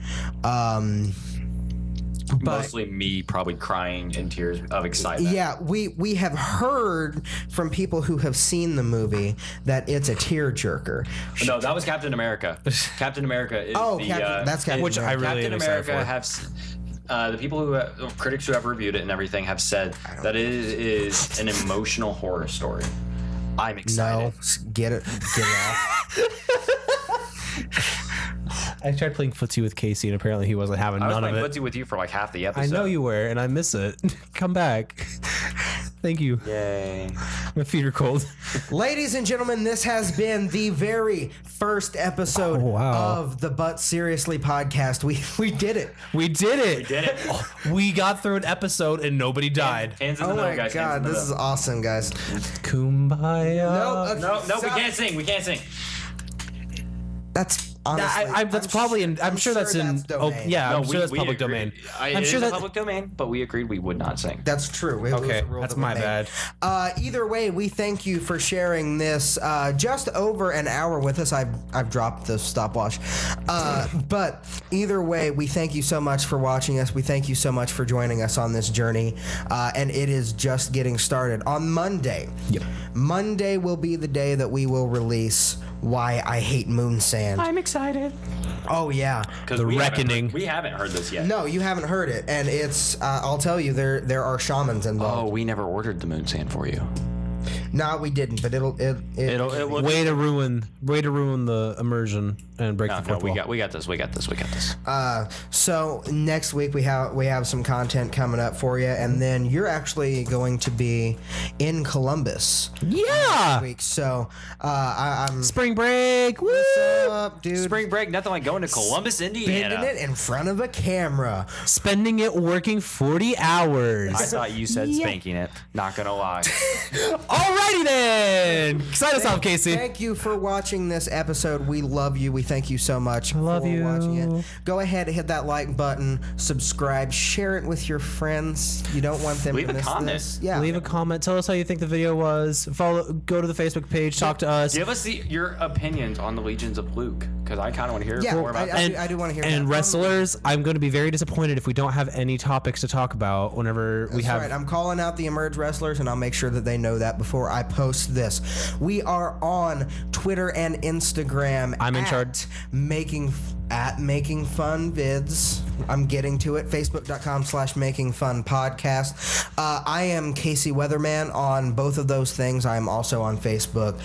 But Mostly me probably crying in tears of excitement. yeah, we have heard from people who have seen the movie that it's a tearjerker. No, that was Captain America. Captain America is Oh, the that's Captain Which I America. really Captain am excited America for. have the people who critics who have reviewed it and everything have said that it is an emotional horror story. I'm excited. No, get it off. I tried playing footsie with Casey, and apparently he wasn't having I was none of playing it. footsie with you for like half the I episode. know you were, and I miss it. Come back. Thank you. Yay. My feet are cold. Ladies and gentlemen, this has been the very first episode of the But Seriously podcast. We did it. We did it. We did it. We got through an episode and nobody died. Hands in Oh the middle, my guys. god, Hands in the this is middle. awesome, guys. Kumbaya. No, we can't sing. We can't sing. That's honestly. That's probably in. I'm sure that's in. Oh, domain. yeah, I'm No, sure that's we public agreed. domain. I'm sure that's public domain, but we agreed we would not sing. That's true. It was Okay, a rule that's that we my made. bad. Either way, we thank you for sharing this just over an hour with us. I've dropped the stopwatch. But either way, we thank you so much for watching us. We thank you so much for joining us on this journey. And it is just getting started. On Monday, Monday will be the day that we will release Why I Hate Moon Sand. I'm excited. Oh, yeah. The reckoning. We haven't heard this yet. No, you haven't heard it. And it's, I'll tell you, there are shamans involved. Oh, we never ordered the moon sand for you. No, we didn't, but it Will. Way to ruin the immersion and break the No, fourth wall. we got this. So next week we have some content coming up for you, and then you're actually going to be in Columbus Yeah. week. So I'm Spring break. Woo! what's up, dude? Spring break, nothing like going to Columbus, Indiana. Bending it in front of a camera. Spending it working 40 hours. I thought you said spanking it. Not gonna lie. Alrighty then. Sign us off, Casey. Thank you for watching this episode. We love you. We thank you so much love for you. watching it. Go ahead and hit that like button, subscribe, share it with your friends. You don't want them Leave to a miss comment. this. Yeah. Leave a comment. Tell us how you think the video was. Go to the Facebook page. Talk to us. Give us your opinions on the Legions of Luke, because I kind of want to hear Yeah, more about that. I do want to hear And that. wrestlers, I'm going to be very disappointed if we don't have any topics to talk about whenever we That's have. right. I'm calling out the Emerge wrestlers, and I'll make sure that they know that before I post this. We are on Twitter and Instagram. I'm in at charge. Making fun vids. I'm getting to it. Facebook.com/Making Fun Podcast. I am Casey Weatherman on both of those things. I am also on Facebook.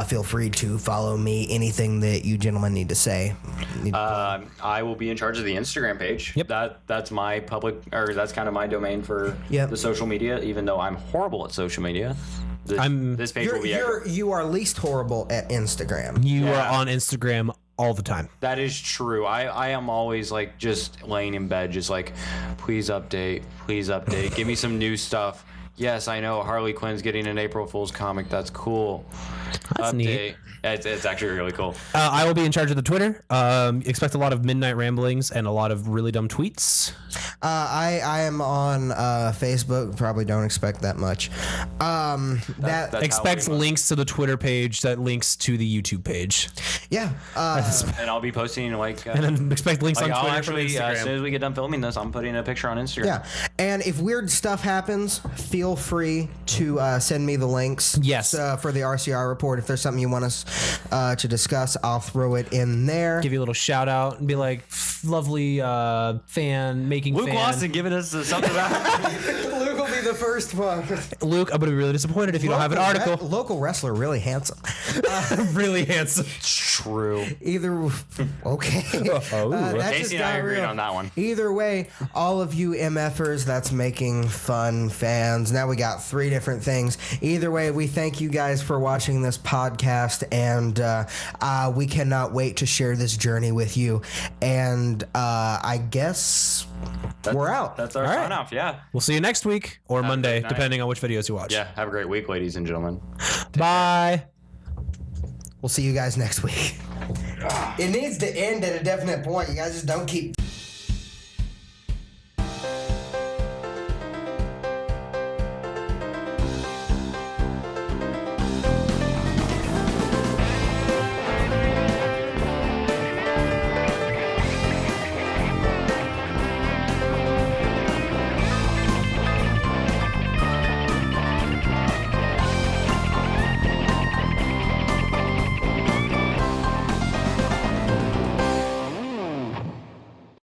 Feel free to follow me. Anything that you gentlemen need to say. I will be in charge of the Instagram page. Yep. That's my public, or that's kind of my domain for the social media. Even though I'm horrible at social media, this page will be. You are least horrible at Instagram. You Yeah. are on Instagram all the time. That is true. I am always like just laying in bed, just like, please update, give me some new stuff. Yes, I know Harley Quinn's getting an April Fool's comic. That's cool. That's update. neat. It's actually really cool. I will be in charge of the Twitter. Expect a lot of midnight ramblings and a lot of really dumb tweets. I am on Facebook. Probably don't expect that much. That's Expect how we- links to the Twitter page that links to the YouTube page. Yeah. and I'll be posting like. And then expect links Like on I'll Twitter actually, from as soon Instagram. as we get done filming this, I'm putting a picture on Instagram. Yeah, and if weird stuff happens, feel free to send me the links. Yes. For the RCR report. If there's something you want us to discuss, I'll throw it in there. Give you a little shout out and be like, lovely fan, making Luke fan. Lawson giving us something about. Luke will be the first one. Luke, I'm going to be really disappointed if you don't have an article. Local wrestler, really handsome. Really handsome. True. Either okay. That Casey just and I got agreed real. on that one. Either way, all of you MFers that's making fun fans. Now we got 3 different things. Either way, we thank you guys for watching this podcast, and we cannot wait to share this journey with you. And I guess we're out. That's our All right. sign off. Yeah. We'll see you next week or Have a Monday, great night. depending on which videos you watch. Yeah. Have a great week, ladies and gentlemen. Bye. We'll see you guys next week. It needs to end at a definite point. You guys just don't keep